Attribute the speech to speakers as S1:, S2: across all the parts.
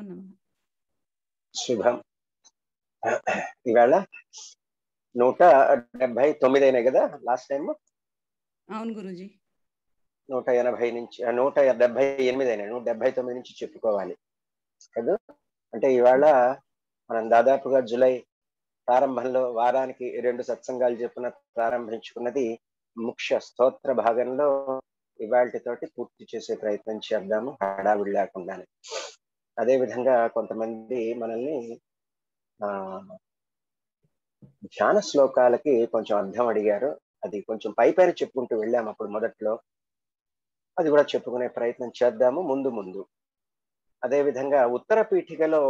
S1: అవునవును.
S2: శుభం. ఇవాళ 179 అయినాయి కదా లాస్ట్ టైం.
S1: అవును గురూజీ.
S2: 180 నుంచి 178 అయినాయి. 179 నుంచి చెప్పుకోవాలి కదా. అంటే ఇవాళ మనం దాదాపుగా జూలై ప్రారంభంలో వారానికి 2 సత్సంగాలు చెప్పున ప్రారంభించుకున్నది ముఖ్య స్తోత్ర భాగంలో ఇవాళతోటి పూర్తి చేసే ప్రయత్నం చేద్దాము, హడావిడి లేకుండానే. అదే విధంగా కొంతమంది మనల్ని ధ్యాన శ్లోకాలకి కొంచెం అర్థం అడిగారు. అది కొంచెం పైన చెప్పుకుంటూ వెళ్ళాము అప్పుడు మొదట్లో. అది కూడా చెప్పుకునే ప్రయత్నం చేద్దాము ముందు ముందు. అదే విధంగా ఉత్తర పీఠికలో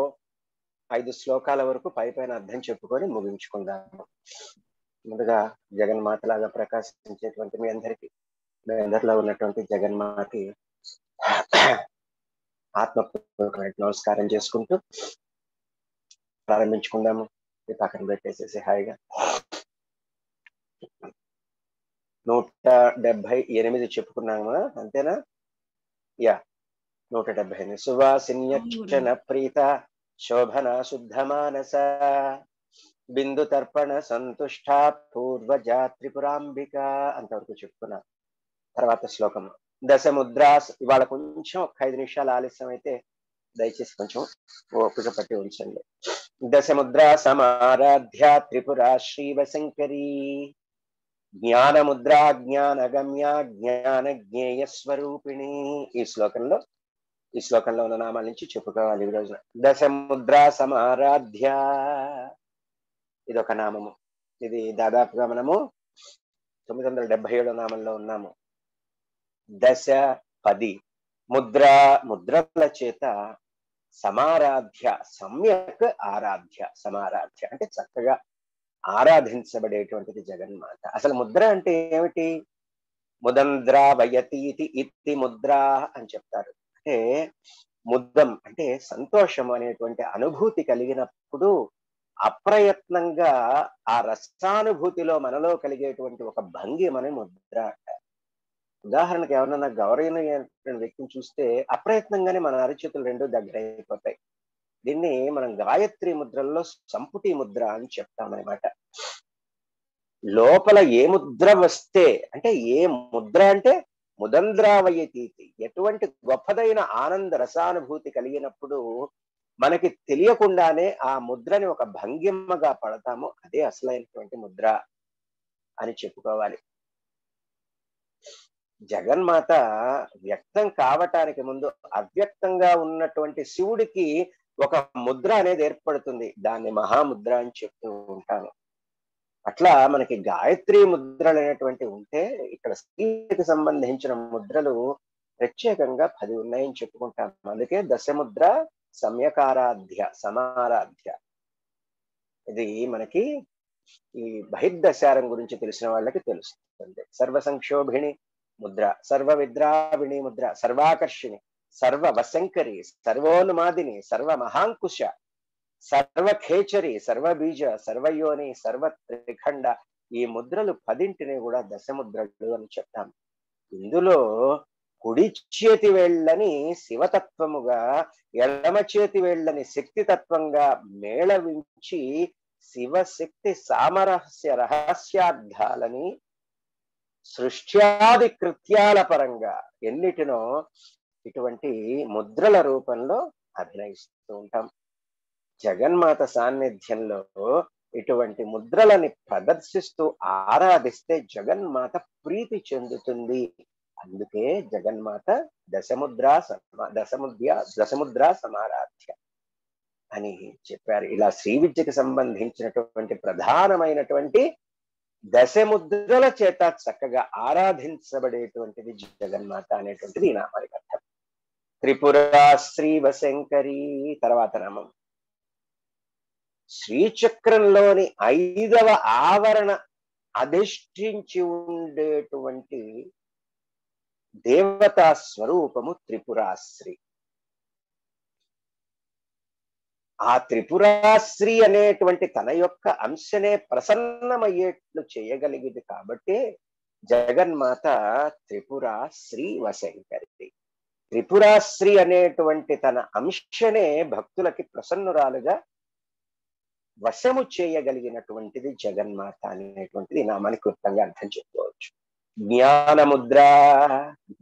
S2: 5 శ్లోకాల వరకు పైన అర్థం చెప్పుకొని ముగించుకుందాము. ముందుగా జగన్మాతలాగా ప్రకాశించేటువంటి మీ అందరిలో ఉన్నటువంటి జగన్మాతకి ఆత్మపూర్వకమైన నమస్కారం చేసుకుంటూ ప్రారంభించుకుందాము. పక్కన పెట్టేసేసి హాయిగా 178 చెప్పుకున్నామా, అంతేనా? యా, 178. సువాసిన్యక్షణ ప్రీత శోభన శుద్ధ మానస బిందు తర్పణ సంతుష్ట పూర్వజా త్రిపురాంబిక అంతవరకు చెప్పుకున్నాం. తర్వాత శ్లోకం దశముద్రాస్. ఇవాళ కొంచెం 5 నిమిషాలు ఆలస్యం అయితే దయచేసి కొంచెం ఓపిక పట్టి ఉంచండి. దశముద్రా సమారాధ్య త్రిపుర శ్రీవశంకరీ జ్ఞానముద్రా జ్ఞానగమ్య జ్ఞాన జ్ఞేయ స్వరూపిణి. ఈ శ్లోకంలో ఉన్న నామాల నుంచి చెప్పుకోవాలి ఈ రోజున. దశముద్రా సమారాధ్య ఇదొక నామము. ఇది దాదాపుగా మనము 977 నామంలో ఉన్నాము. దశ 10 ముద్రల చేత సమారాధ్య, సమ్యక్ ఆరాధ్య. సమారాధ్య అంటే చక్కగా ఆరాధించబడేటువంటిది జగన్మాత. అసలు ముద్ర అంటే ఏమిటి? ముదంద్రావయతీతి ఇత్తి ముద్ర అని చెప్తారు. అంటే ముద్దం అంటే సంతోషం అనేటువంటి అనుభూతి కలిగినప్పుడు అప్రయత్నంగా ఆ రసానుభూతిలో మనలో కలిగేటువంటి ఒక భంగిమని ముద్ర అంటారు. ఉదాహరణకు ఎవరన్నా గౌరవనీయ వ్యక్తిని చూస్తే అప్రయత్నంగానే మన అరచేతులు రెండు దగ్గర అయిపోతాయి. దీన్ని మనం గాయత్రి ముద్రల్లో సంపుటి ముద్ర అని చెప్తామన్నమాట. లోపల ఏ ముద్ర వస్తే, అంటే ఏ ముద్ర అంటే ముదంద్రావయతీతి, ఎటువంటి గొప్పదైన ఆనంద రసానుభూతి కలిగినప్పుడు మనకి తెలియకుండానే ఆ ముద్రని ఒక భంగిమగా పడతాము. అదే అసలైనటువంటి ముద్ర అని చెప్పుకోవాలి. జగన్మాత వ్యక్తం కావటానికి ముందు అవ్యక్తంగా ఉన్నటువంటి శివుడికి ఒక ముద్ర అనేది ఏర్పడుతుంది. దాన్ని మహాముద్ర అని చెప్తూ ఉంటాను. అట్లా మనకి గాయత్రి ముద్రలు అనేటువంటి ఉంటే, ఇక్కడ స్త్రీకి సంబంధించిన ముద్రలు ప్రత్యేకంగా 10 ఉన్నాయని చెప్పుకుంటాం. అందుకే దశముద్ర సమ్యకారాధ్య, సమారాధ్య. ఇది మనకి ఈ బహిర్దశారం గురించి తెలిసిన వాళ్ళకి తెలుస్తుంది. సర్వ సంక్షోభిణి ముద్ర, సర్వ విద్రావిణి ముద్ర, సర్వాకర్షిణి, సర్వ వశంకరి, సర్వోన్మాదిని, సర్వ మహాంకుశ, సర్వఖేచరి, సర్వబీజ, సర్వయోని, సర్వ త్రిఖండ. ఈ ముద్రలు 10 కూడా దశముద్రలు అని చెప్తాం. ఇందులో కుడి చేతి వేళ్ళని శివతత్వముగా, ఎడమ చేతి వేళ్ళని శక్తితత్వంగా మేళవించి శివశక్తి సామరస్య రహస్యార్థాలని సృష్ట్యాది కృత్యాల పరంగా ఎన్నిటినో ఇటువంటి ముద్రల రూపంలో అభినయిస్తూ ఉంటాం. జగన్మాత సాన్నిధ్యంలో ఇటువంటి ముద్రలని ప్రదర్శిస్తూ ఆరాధిస్తే జగన్మాత ప్రీతి చెందుతుంది. అందుకే జగన్మాత దశముద్రా సమారాధ్య అని చెప్పారు. ఇలా శ్రీ విద్యకి సంబంధించినటువంటి ప్రధానమైనటువంటి దశముద్రల చేత చక్కగా ఆరాధించబడేటువంటిది జగన్మాత అనేటువంటిది ఈ నామానికి అర్థం. త్రిపురా శ్రీవశంకరీ. తర్వాత నామం శ్రీచక్రంలోని 5వ ఆవరణ అధిష్ఠించి ఉండేటువంటి దేవతా స్వరూపము త్రిపురాశ్రీ. ఆ త్రిపురాశ్రీ అనేటువంటి తన యొక్క అంశనే ప్రసన్నమయ్యేట్లు చేయగలిగింది కాబట్టి జగన్మాత త్రిపుర శ్రీ వశంకరి. త్రిపురాశ్రీ అనేటువంటి తన అంశనే భక్తులకి ప్రసన్నురాలుగా వశము చేయగలిగినటువంటిది జగన్మాత అనేటువంటిది నామానికి క్లుప్తంగా అర్థం చెప్పుకోవచ్చు. జ్ఞానముద్ర,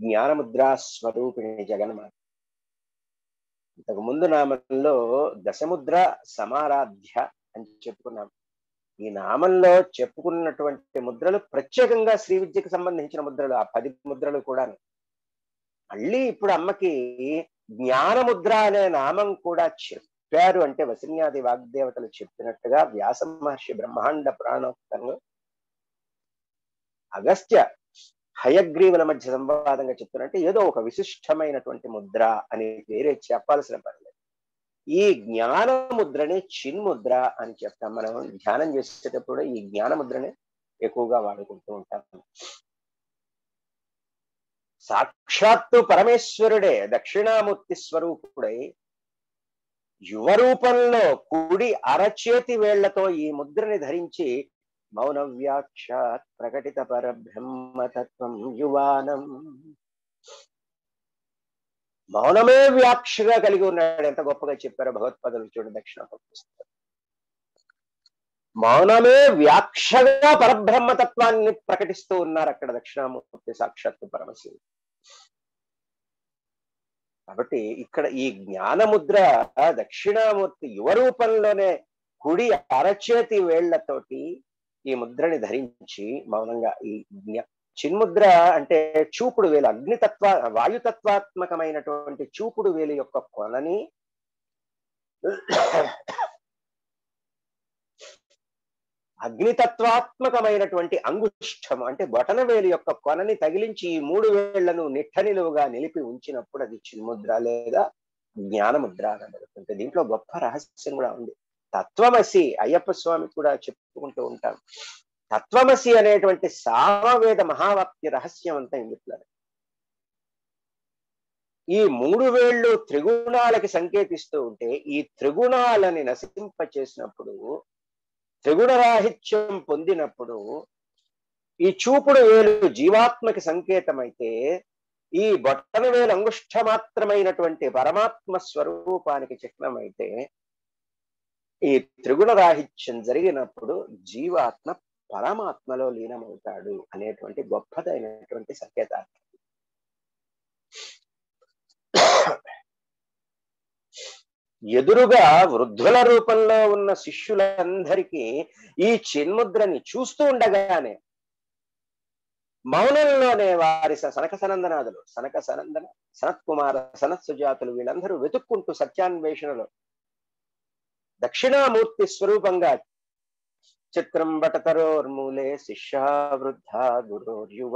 S2: జ్ఞానముద్ర స్వరూపిణి జగన్మాత. ఇంతకు ముందు నామంలో దశముద్ర సమారాధ్య అని చెప్పుకున్నాం. ఈ నామంలో చెప్పుకున్నటువంటి ముద్రలు ప్రత్యేకంగా శ్రీ విద్యకు సంబంధించిన ముద్రలు, ఆ 10 ముద్రలు కూడా. మళ్ళీ ఇప్పుడు అమ్మకి జ్ఞానముద్ర అనే నామం కూడా చెప్పారు అంటే వసిన్యాది వాగ్దేవతలు చెప్పినట్టుగా వ్యాస మహర్షి బ్రహ్మాండ పురాణోక్తంలో అగస్త్య హయగ్రీవుల మధ్య సంవాదంగా చెప్తున్నట్టు ఏదో ఒక విశిష్టమైనటువంటి ముద్ర అని వేరే చెప్పాల్సిన పని లేదు. ఈ జ్ఞాన ముద్రని చిన్ముద్ర అని చెప్తాం. మనం ధ్యానం చేసేటప్పుడు ఈ జ్ఞాన ముద్రని ఎక్కువగా వాడుకుంటూ ఉంటాం. సాక్షాత్తు పరమేశ్వరుడే దక్షిణామూర్తి స్వరూపుడై యువ రూపంలో కుడి అరచేతి వేళ్లతో ఈ ముద్రని ధరించి మౌన వ్యాఖ్యాత్ ప్రకటిత పరబ్రహ్మతత్వం యువానం, మౌనమే వ్యాఖ్యగా కలిగి ఉన్నాడు. ఎంత గొప్పగా చెప్పారో భగవత్పదలు చూడండి. దక్షిణామూర్తి మౌనమే వ్యాఖ్యగా పరబ్రహ్మతత్వాన్ని ప్రకటిస్తూ ఉన్నారు అక్కడ దక్షిణామూర్తి సాక్షాత్తు పరమశివుడు. కాబట్టి ఇక్కడ ఈ జ్ఞానముద్ర దక్షిణామూర్తి యువ రూపంలోనే కుడి అరచేతి వేళ్లతోటి ఈ ముద్రని ధరించి మౌనంగా ఈ చిన్ముద్ర అంటే చూపుడు వేలు, అగ్నితత్వ వాయుతత్వాత్మకమైనటువంటి చూపుడు వేలు యొక్క కొనని అగ్నితత్వాత్మకమైనటువంటి అంగుష్టం అంటే బొటన వేలు యొక్క కొనని తగిలించి ఈ 3 వేళ్లను నిట్టనిలువుగా నిలిపి ఉంచినప్పుడు అది చిన్ముద్ర లేదా జ్ఞానముద్ర అనబడుతుంది. దీంట్లో గొప్ప రహస్యం కూడా ఉంది. తత్వమసి అయ్యప్ప స్వామి కూడా చెప్పుకుంటూ ఉంటాం. తత్వమసి అనేటువంటి సామవేద మహావాక్య రహస్యం అంతా ఇందులో. ఈ 3 వేళ్ళు త్రిగుణాలకి సంకేతిస్తూ ఉంటే ఈ త్రిగుణాలని నశింప చేసినప్పుడు, త్రిగుణరాహిత్యం పొందినప్పుడు ఈ చూపుడు వేలు జీవాత్మకి సంకేతమైతే ఈ బొట్టన వేలు అంగుష్ట మాత్రమైనటువంటి పరమాత్మ స్వరూపానికి చిహ్నమైతే ఈ త్రిగుణరాహిత్యం జరిగినప్పుడు జీవాత్మ పరమాత్మలో లీనమవుతాడు అనేటువంటి గొప్పదైనటువంటి సంకేతాలు. ఎదురుగా వృద్ధుల రూపంలో ఉన్న శిష్యులందరికీ ఈ చిన్ముద్రని చూస్తూ ఉండగానే మౌనంలోనే వారి సనక సనందనాదులు, సనత్ కుమార సనత్ సుజాతులు వీళ్ళందరూ వెతుక్కుంటూ సత్యాన్వేషణలో దక్షిణామూర్తి స్వరూపంగా చిత్రం బటతరోర్మూలే శిష్యా వృద్ధ గురోర్యువ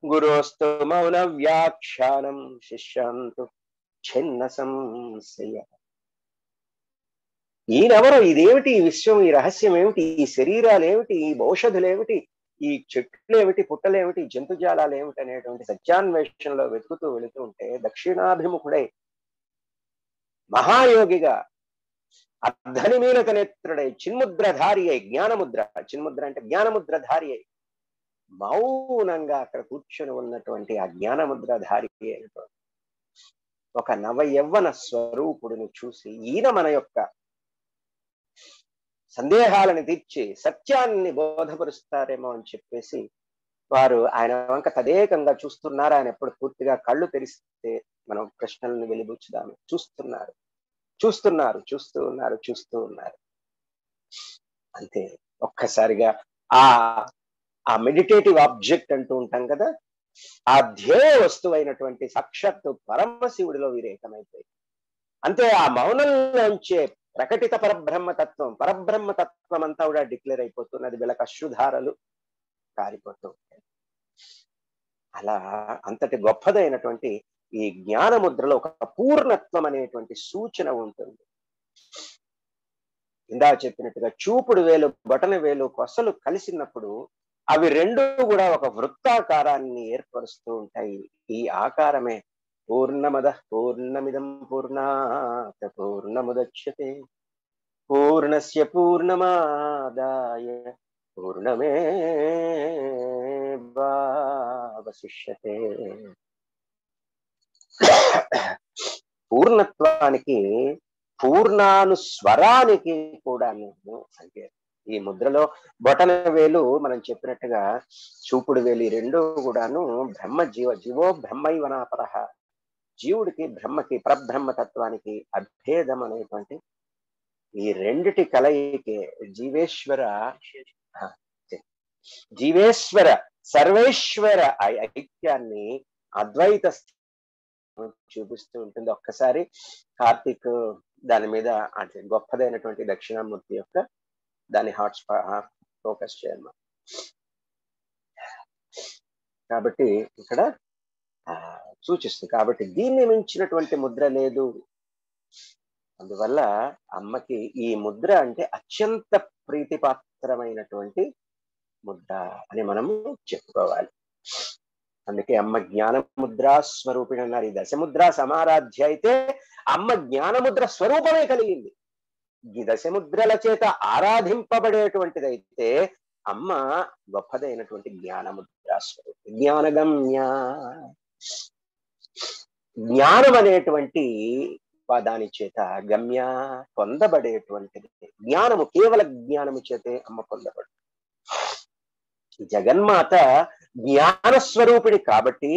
S2: గురోస్తు మౌన వ్యాఖ్యానం శిష్యంతు ఛిన్న సంశయ. ఈయనెవరు, ఇదేమిటి ఈ విశ్వం, ఈ రహస్యం ఏమిటి, ఈ శరీరాలు ఏమిటి, ఈ ఔషధులు ఏమిటి, ఈ చెట్లు ఏమిటి, పుట్టలేమిటి, జంతుజాలాలు ఏమిటి అనేటువంటి సత్యాన్వేషణలో వెతుకుతూ వెళుతూ ఉంటే దక్షిణాభిముఖుడై మహాయోగిగా అర్ధనిమీలక నేత్రుడై చిన్ముద్రధారి అయి జ్ఞానముద్ర, చిన్ముద్ర అంటే జ్ఞానముద్రధారి అయి మౌనంగా అక్కడ కూర్చొని ఉన్నటువంటి ఆ జ్ఞానముద్రధారి అయినటువంటి ఒక నవ యవ్వన స్వరూపుడిని చూసి ఈయన మన యొక్క సందేహాలను తీర్చి సత్యాన్ని బోధపరుస్తారేమో అని చెప్పేసి వారు ఆయన వంక తదేకంగా చూస్తున్నారు. ఆయన ఎప్పుడు పూర్తిగా కళ్ళు తెరిస్తే మనం ప్రశ్నలను వెలిబుచ్చుదాము. చూస్తూ ఉన్నారు అంతే. ఒక్కసారిగా ఆ మెడిటేటివ్ ఆబ్జెక్ట్ అంటూ ఉంటాం కదా, ఆ ధ్యేయ వస్తువైనటువంటి సాక్షాత్తు పరమశివుడిలో వీరేకమైపోయి అంతే. ఆ మౌనంలోంచే ప్రకటిత పరబ్రహ్మతత్వం అంతా కూడా డిక్లేర్ అయిపోతున్నది. వీళ్ళకి అశ్రుధారలు కారిపోతూ ఉంటాయి. అలా అంతటి గొప్పదైనటువంటి ఈ జ్ఞానముద్రలో ఒక పూర్ణత్వం అనేటువంటి సూచన ఉంటుంది. ఇందా చెప్పినట్టుగా చూపుడు వేలు బొటన వేలు కొసలు కలిసినప్పుడు అవి రెండు కూడా ఒక వృత్తాకారాన్ని ఏర్పరుస్తూ ఉంటాయి. ఈ ఆకారమే పూర్ణమద పూర్ణమిదం పూర్ణాత్ పూర్ణముదచ్యతే పూర్ణస్య పూర్ణమాదాయ పూర్ణమేవావశిష్యతే. పూర్ణత్వానికి, పూర్ణానుస్వరానికి కూడా సంకేతం. ఈ ముద్రలో బొటన వేలు మనం చెప్పినట్టుగా చూపుడు వేలు ఈ రెండు కూడాను బ్రహ్మ జీవో బ్రహ్మైవనాపరః, జీవుడికి బ్రహ్మకి పరబ్రహ్మ తత్వానికి అభేదం అనేటువంటి ఈ రెండిటి కలయికే జీవేశ్వర సర్వేశ్వర ఐక్యాన్ని అద్వైత చూపిస్తూ ఉంటుంది. ఒక్కసారి కార్తీక్ దాని మీద అంటే గొప్పదైనటువంటి దక్షిణామూర్తి యొక్క దాని ఫోకస్ చేయాలి. కాబట్టి ఇక్కడ సూచిస్తుంది. కాబట్టి దీన్ని మించినటువంటి ముద్ర లేదు. అందువల్ల అమ్మకి ఈ ముద్ర అంటే అత్యంత ప్రీతిపాత్రమైనటువంటి ముద్ర అని మనము చెప్పుకోవాలి. అందుకే అమ్మ జ్ఞానముద్రా స్వరూపిణి అన్నారు. ఈ దశముద్ర సమారాధ్య అయితే అమ్మ జ్ఞానముద్ర స్వరూపమే కలిగింది. ఈ దశముద్రల చేత ఆరాధింపబడేటువంటిదైతే అమ్మ గొప్పదైనటువంటి జ్ఞానముద్రా స్వరూపి, జ్ఞానగమ్య. జ్ఞానం అనేటువంటి దాని చేత గమ్య పొందబడేటువంటిది. జ్ఞానము కేవల జ్ఞానము చేతే అమ్మ పొందబడు. జగన్మాత జ్ఞాన స్వరూపిణి కాబట్టి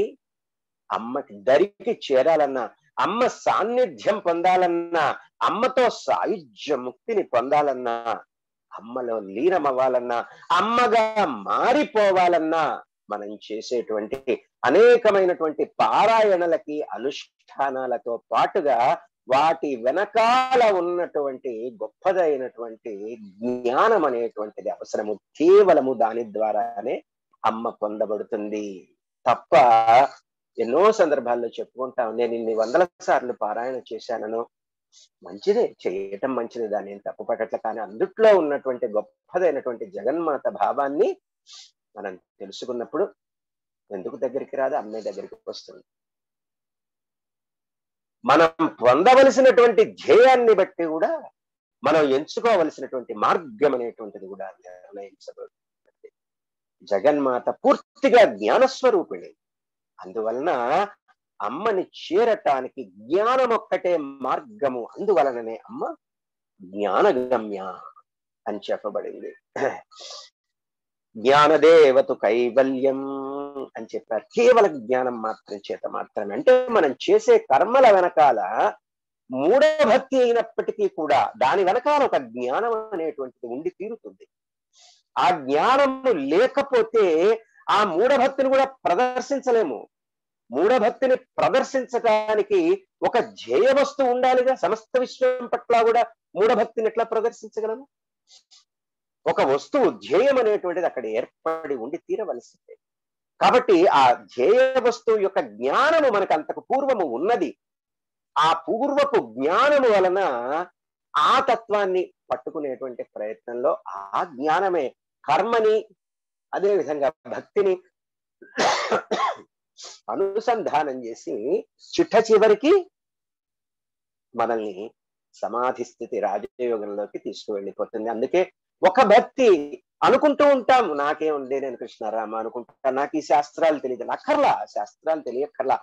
S2: అమ్మకి దరికి చేరాలన్నా, అమ్మ సాన్నిధ్యం పొందాలన్నా, అమ్మతో సాయుధ్య ముక్తిని పొందాలన్నా, అమ్మలో లీనమవ్వాలన్నా, అమ్మగా మారిపోవాలన్నా మనం చేసేటువంటి అనేకమైనటువంటి పారాయణలకి అనుష్ఠానాలతో పాటుగా వాటి వెనకాల ఉన్నటువంటి గొప్పదైనటువంటి జ్ఞానం అనేటువంటిది అవసరము. కేవలము దాని ద్వారానే అమ్మ పొందబడుతుంది తప్ప ఎన్నో సందర్భాల్లో చెప్పుకుంటాం, నేను ఇన్ని వందల సార్లు పారాయణ చేశానను. మంచిదే, చేయటం మంచిది, దాన్ని తప్పు పట్టట్ల. కానీ అందుట్లో ఉన్నటువంటి గొప్పదైనటువంటి జగన్మాత భావాన్ని మనం తెలుసుకున్నప్పుడు ఎందుకు దగ్గరికి రాదు, అమ్మే దగ్గరికి వస్తుంది. మనం పొందవలసినటువంటి ధ్యేయాన్ని బట్టి కూడా మనం ఎంచుకోవలసినటువంటి మార్గం అనేటువంటిది కూడా నిర్ణయించబడుతుంది. జగన్మాత పూర్తిగా జ్ఞానస్వరూపిణి. అందువలన అమ్మని చేరటానికి జ్ఞానం ఒక్కటే మార్గము. అందువలననే అమ్మ జ్ఞానగమ్య అని చెప్పబడింది. జ్ఞానదేవతు కైవల్యం అని చెప్పారు. కేవల జ్ఞానం మాత్రమే. అంటే మనం చేసే కర్మల వెనకాల మూఢభక్తి అయినప్పటికీ కూడా దాని వెనకాల ఒక జ్ఞానం అనేటువంటిది ఉండి తీరుతుంది. ఆ జ్ఞానము లేకపోతే ఆ మూఢభక్తిని కూడా ప్రదర్శించలేము. మూఢభక్తిని ప్రదర్శించడానికి ఒక ధ్యేయ వస్తువు ఉండాలిగా. సమస్త విశ్వం పట్ల కూడా మూఢభక్తిని ఎట్లా ప్రదర్శించగలము? ఒక వస్తువు ధ్యేయం అనేటువంటిది అక్కడ ఏర్పడి ఉండి తీరవలసిందే. కాబట్టి ఆ ధ్యేయ వస్తువు యొక్క జ్ఞానము మనకు అంతకు పూర్వము ఉన్నది. ఆ పూర్వపు జ్ఞానము వలన ఆ తత్వాన్ని పట్టుకునేటువంటి ప్రయత్నంలో ఆ జ్ఞానమే కర్మని, అదే విధంగా భక్తిని అనుసంధానం చేసి చిట్ట చివరికి మనల్ని సమాధి స్థితి రాజయోగంలోకి తీసుకువెళ్ళిపోతుంది. అందుకే ఒక భక్తి అనుకుంటూ ఉంటాం, నాకేముంది, నేను కృష్ణారామ అనుకుంటా, నాకు ఈ శాస్త్రాలు తెలియదు. అక్కర్లా, శాస్త్రాలు తెలియక్కర్లా.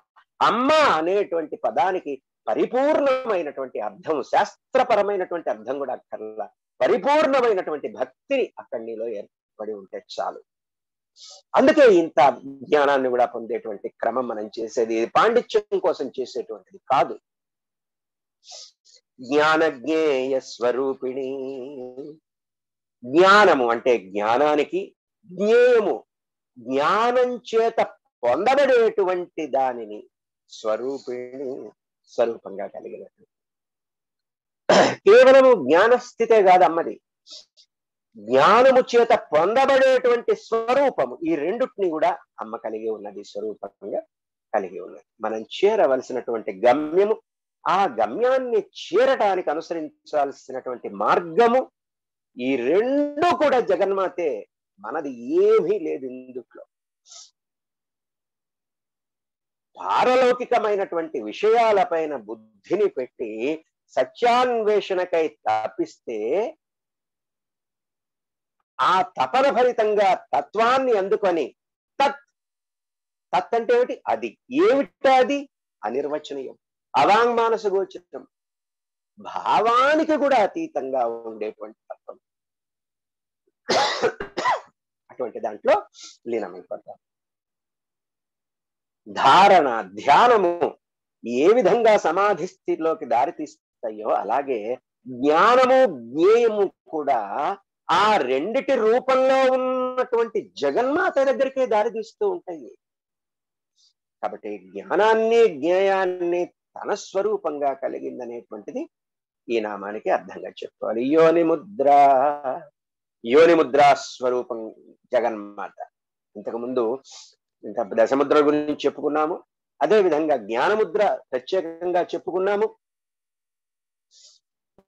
S2: అమ్మ అనేటువంటి పదానికి పరిపూర్ణమైనటువంటి అర్థం, శాస్త్రపరమైనటువంటి అర్థం కూడా అక్కర్లా. పరిపూర్ణమైనటువంటి భక్తిని అక్కడి నీలో ఏర్పడి ఉంటే చాలు. అందుకే ఇంత జ్ఞానాన్ని కూడా పొందేటువంటి క్రమం మనం చేసేది పాండిత్యం కోసం చేసేటువంటిది కాదు. జ్ఞానజ్ఞేయ స్వరూపిణి. జ్ఞానము అంటే జ్ఞానానికి, జ్ఞేయము జ్ఞానం చేత పొందబడేటువంటి దానిని స్వరూపిణి, స్వరూపంగా కలిగినట్టు. కేవలము జ్ఞానస్థితే కాదు అమ్మది, జ్ఞానము చేత పొందబడేటువంటి స్వరూపము. ఈ రెండుటిని కూడా అమ్మ కలిగి ఉన్నది, స్వరూపంగా కలిగి ఉన్నది. మనం చేరవలసినటువంటి గమ్యము, ఆ గమ్యాన్ని చేరటానికి అనుసరించాల్సినటువంటి మార్గము, ఈ రెండు కూడా జగన్మాతే. మనది ఏమీ లేదు ఇందుట్లో. పారలౌకికమైనటువంటి విషయాలపైన బుద్ధిని పెట్టి సత్యాన్వేషణకై తప్పిస్తే ఆ తపన ఫలితంగా తత్వాన్ని అందుకొని తత్ అంటే ఏమిటి? అది ఏమిటా? అది అనిర్వచనీయం, అవాంగ్మానస గోచరం, భావానికి కూడా అతీతంగా ఉండేటువంటి తత్వం. అటువంటి దాంట్లో లీనమైపోతారు. ధారణ, ధ్యానము ఏ విధంగా సమాధి స్థితిలోకి దారితీస్తాయో అలాగే జ్ఞానము జ్ఞేయము కూడా ఆ రెండిటి రూపంలో ఉన్నటువంటి జగన్మాత దగ్గరికే దారితీస్తూ ఉంటాయి. కాబట్టి జ్ఞానాన్ని జ్ఞేయాన్ని తన స్వరూపంగా కలిగిందనేటువంటిది ఈ నామానికి అర్థంగా చెప్పుకోవాలి. యోని ముద్రా స్వరూపం జగన్మాత. ఇంతకుముందు ఇంకా దశముద్ర గురించి చెప్పుకున్నాము, అదే విధంగా జ్ఞానముద్ర ప్రత్యేకంగా చెప్పుకున్నాము.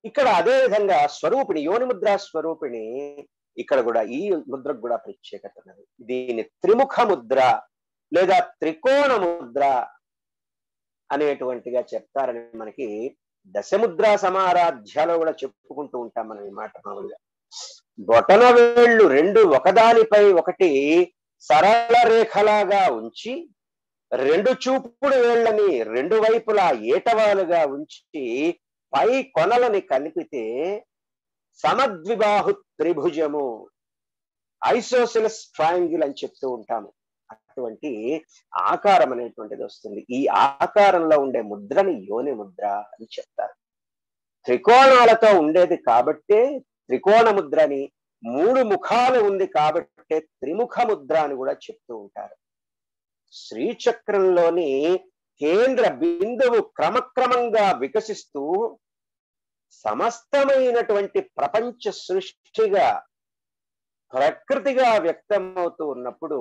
S2: ఇక్కడ అదే విధంగా స్వరూపిణి, యోని ముద్రా స్వరూపిణి ఇక్కడ కూడా ఈ ముద్రకు కూడా ప్రత్యేకత ఉన్నది. దీన్ని త్రిముఖ ముద్ర లేదా త్రికోణ ముద్ర అనేటువంటిగా చెప్తారని మనకి దశముద్రా సమారాధ్యాలో కూడా చెప్పుకుంటూ ఉంటాం మనం ఈ మాట. మామూలుగా బొటన వేళ్ళు రెండు ఒకదానిపై ఒకటి సరళ రేఖలాగా ఉంచి, రెండు చూపుడు వేళ్ళని రెండు వైపులా ఏటవాలుగా ఉంచి పై కొనలని కలిపితే సమద్విబాహు త్రిభుజము, ఐసోసిలస్ ట్రయాంగిల్ అని చెప్తూ ఉంటాము. అటువంటి ఆకారం అనేటువంటిది వస్తుంది. ఈ ఆకారంలో ఉండే ముద్రని యోని ముద్ర అని చెప్తారు. త్రికోణాలతో ఉండేది కాబట్టే త్రికోణ ముద్రని, మూడు ముఖాలు ఉంది కాబట్టే త్రిముఖ ముద్ర అని కూడా చెప్తూ ఉంటారు. శ్రీచక్రంలోని కేంద్ర బిందువు క్రమక్రమంగా వికసిస్తూ సమస్తమైనటువంటి ప్రపంచ సృష్టిగా ప్రకృతిగా వ్యక్తమవుతూ ఉన్నప్పుడు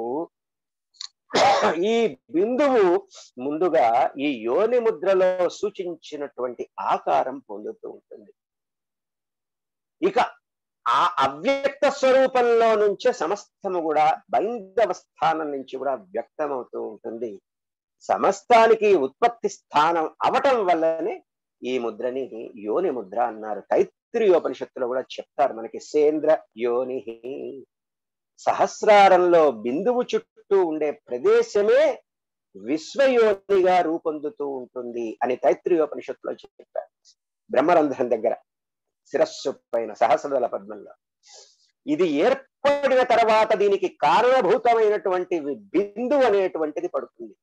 S2: ఈ బిందువు ముందుగా ఈ యోని ముద్రలో సూచించినటువంటి ఆకారం పొందుతూ ఉంటుంది. ఇక ఆ అవ్యక్త స్వరూపంలో నుంచే సమస్తము కూడా బైందవ స్థానం నుంచి కూడా వ్యక్తమవుతూ ఉంటుంది. సమస్తానికి ఉత్పత్తి స్థానం అవటం వల్లనే ఈ ముద్రని యోని ముద్ర అన్నారు. తైత్తిరీయోపనిషత్తులో కూడా చెప్తారు మనకి, సేంద్ర యోని, సహస్రారంలో బిందువు చుట్టూ ఉండే ప్రదేశమే విశ్వయోనిగా రూపొందుతూ ఉంటుంది అని తైత్తిరీయోపనిషత్తులో చెప్పారు. బ్రహ్మరంధ్రం దగ్గర శిరస్సు పైన సహస్రదళ పద్మంలో ఇది ఏర్పడిన తర్వాత దీనికి కారణభూతమైనటువంటి బిందువు అనేటువంటిది పడుతుంది.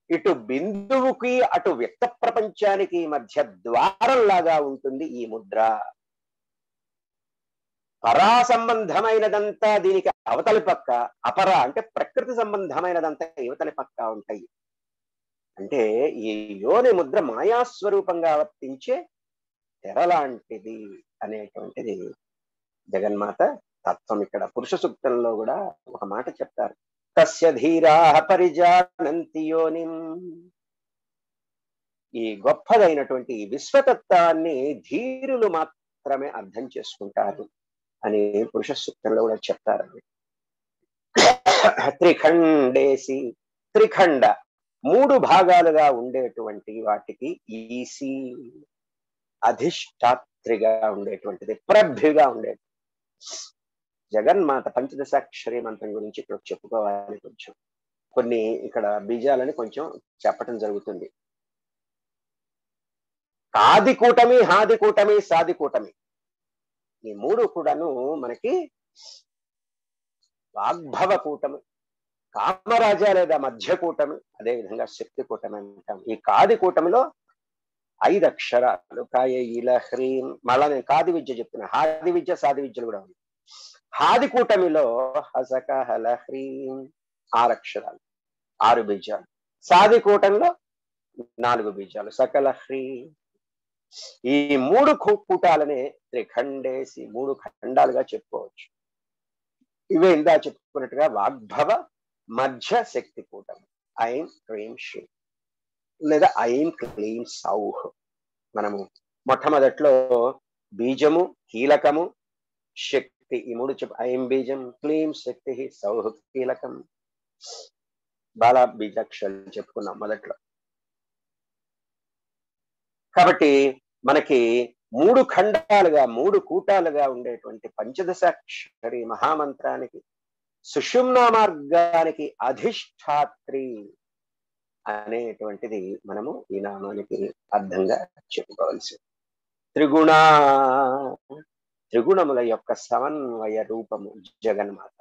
S2: ఇటు బిందువుకి అటు వ్యక్త ప్రపంచానికి మధ్య ద్వారంలాగా ఉంటుంది ఈ ముద్ర. పరా సంబంధమైనదంతా దీనికి అవతలి పక్క, అపర అంటే ప్రకృతి సంబంధమైనదంతా యువతలి పక్క ఉంటాయి. అంటే ఈ యోని ముద్ర మాయాస్వరూపంగా వర్తించే తెరలాంటిది అనేటువంటిది జగన్మాత తత్వం. ఇక్కడ పురుష సూక్తంలో కూడా ఒక మాట చెప్తారు, తస్య ధీరాః పరిజానంతి యోనిం. ఈ గొప్పదైనటువంటి విశ్వతత్వాన్ని ధీరులు మాత్రమే అర్థం చేసుకుంటారు అని పురుష సూక్తంలో కూడా చెప్తారు. త్రిఖండేసి, త్రిఖండ మూడు భాగాలుగా ఉండేటువంటి వాటికి ఈసి అధిష్టాత్రిగా ఉండేటువంటిది, ప్రభ్యుగా ఉండేది జగన్మాత. పంచదశాక్షరి మంత్రం గురించి ఇక్కడ చెప్పుకోవాలి. కొంచెం కొన్ని ఇక్కడ బీజాలని కొంచెం చెప్పటం జరుగుతుంది. ఆది కూటమి, హాది కూటమి, సాది కూటమి, ఈ మూడు కూడాను మనకి వాగ్భవ కూటమి, కామరాజ లేదా మధ్య కూటమి, అదే విధంగా శక్తి కూటమి అంటాం. ఈ కాది కూటమిలో 5 అక్షరాలు కాయ ఈల హ్రీం. మళ్ళా నేను కాది విద్య చెప్తున్నా, హాది విద్య సాది విద్యలు కూడా ఉంది. హాది కూటమిలో హసక హల హ్రీం 6 అక్షరాలు, 6 బీజాలు. సాది కూటమిలో 4 బీజాలు, సకల హ్రీం. ఈ 3 కూటాలనే త్రిఖండేసి, 3 ఖండాలుగా చెప్పుకోవచ్చు. ఇవే ఇందా చెప్పుకున్నట్టుగా వాగ్భవ మధ్య శక్తి కూటమి, ఐం క్రీం శ్రీ లేదా ఐం క్లీం సౌహ్. మనము మొట్టమొదట్లో బీజము, కీలకము, శక్తి, ఈ 3 చెప్పు. ఐం బీజం, క్లీం శక్తి, సౌహ్ కీలకం. బాలా బీజాక్షరాలు చెప్పుకున్నాం మొదట్లో. కాబట్టి మనకి 3 ఖండాలుగా, 3 కూటాలుగా ఉండేటువంటి పంచదశాక్షరి మహామంత్రానికి, సుషుమ్నా మార్గానికి అధిష్టాత్రి అనేటువంటిది మనము ఈ నామానికి అర్థంగా చెప్పుకోవాల్సి. త్రిగుణ త్రిగుణముల యొక్క సమన్వయ రూపము జగన్మాత.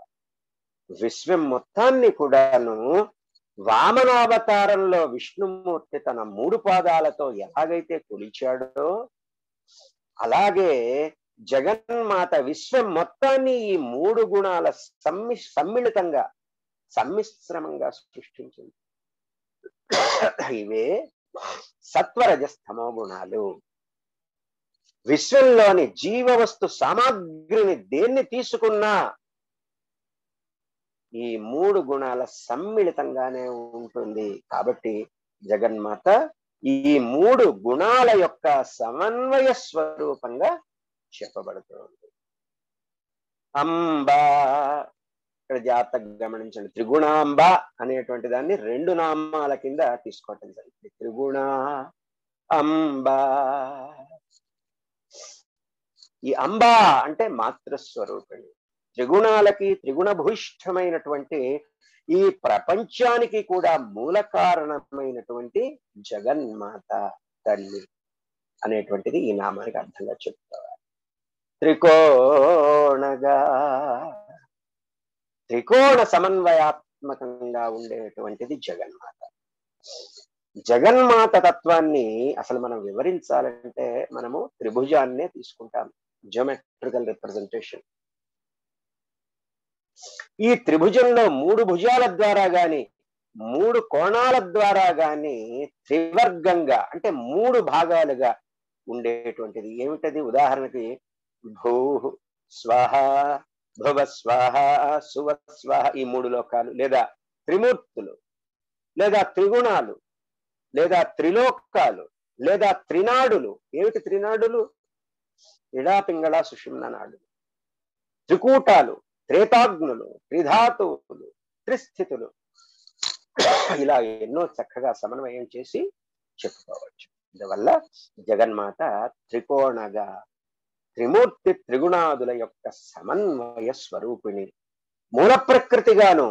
S2: విశ్వం మొత్తాన్ని కూడాను వామనావతారంలో విష్ణుమూర్తి తన 3 పాదాలతో ఎలాగైతే కొలిచాడో అలాగే జగన్మాత విశ్వం మొత్తాన్ని ఈ 3 గుణాల సమ్మిళితంగా సమ్మిశ్రమంగా సృష్టించింది. ఇవే సత్వరజస్తమో గుణాలు. విశ్వంలోని జీవవస్తు సామాగ్రిని దేన్ని తీసుకున్నా ఈ 3 గుణాల సమ్మిళితంగానే ఉంటుంది. కాబట్టి జగన్మాత ఈ 3 గుణాల యొక్క సమన్వయ స్వరూపంగా చెప్పబడుతుంది. అంబ, ఇక్కడ జాగ్రత్తగా గమనించండి, త్రిగుణాంబ అనేటువంటి దాన్ని 2 నామాల కింద తీసుకోవటం జరిగింది. త్రిగుణ అంబ. ఈ అంబ అంటే మాతృస్వరూపిణి. త్రిగుణాలకి త్రిగుణ భూయిష్టమైనటువంటి ఈ ప్రపంచానికి కూడా మూల కారణమైనటువంటి జగన్మాత తల్లి అనేటువంటిది ఈ నామానికి అర్థంగా చెప్తారు. త్రికోణగా త్రికోణ సమన్వయాత్మకంగా ఉండేటువంటిది జగన్మాత. జగన్మాత తత్వాన్ని అసలు మనం వివరించాలంటే మనము త్రిభుజాన్నే తీసుకుంటాం, జియోమెట్రికల్ రిప్రజెంటేషన్. ఈ త్రిభుజంలో 3 భుజాల ద్వారా గాని 3 కోణాల ద్వారా గాని త్రివర్గంగా అంటే 3 భాగాలుగా ఉండేటువంటిది ఏమిటది? ఉదాహరణకి భూ స్వాహ, భువ స్వాహ, సువ స్వాహ, ఈ 3 లోకాలు, లేదా త్రిమూర్తులు, లేదా త్రిగుణాలు, లేదా త్రిలోకాలు, లేదా త్రినాడులు. ఏమిటి త్రినాడులు? ఇడా పింగళ సుషుమ్న నాడులు, త్రికూటాలు, త్రేతాగ్నులు, త్రిధాతువులు, త్రిస్థితులు, ఇలా ఎన్నో చక్కగా సమన్వయం చేసి చెప్పుకోవచ్చు. అందువల్ల జగన్మాత త్రికోణగా త్రిమూర్తి త్రిగుణాదుల యొక్క సమన్వయ స్వరూపిణి, మూల ప్రకృతిగాను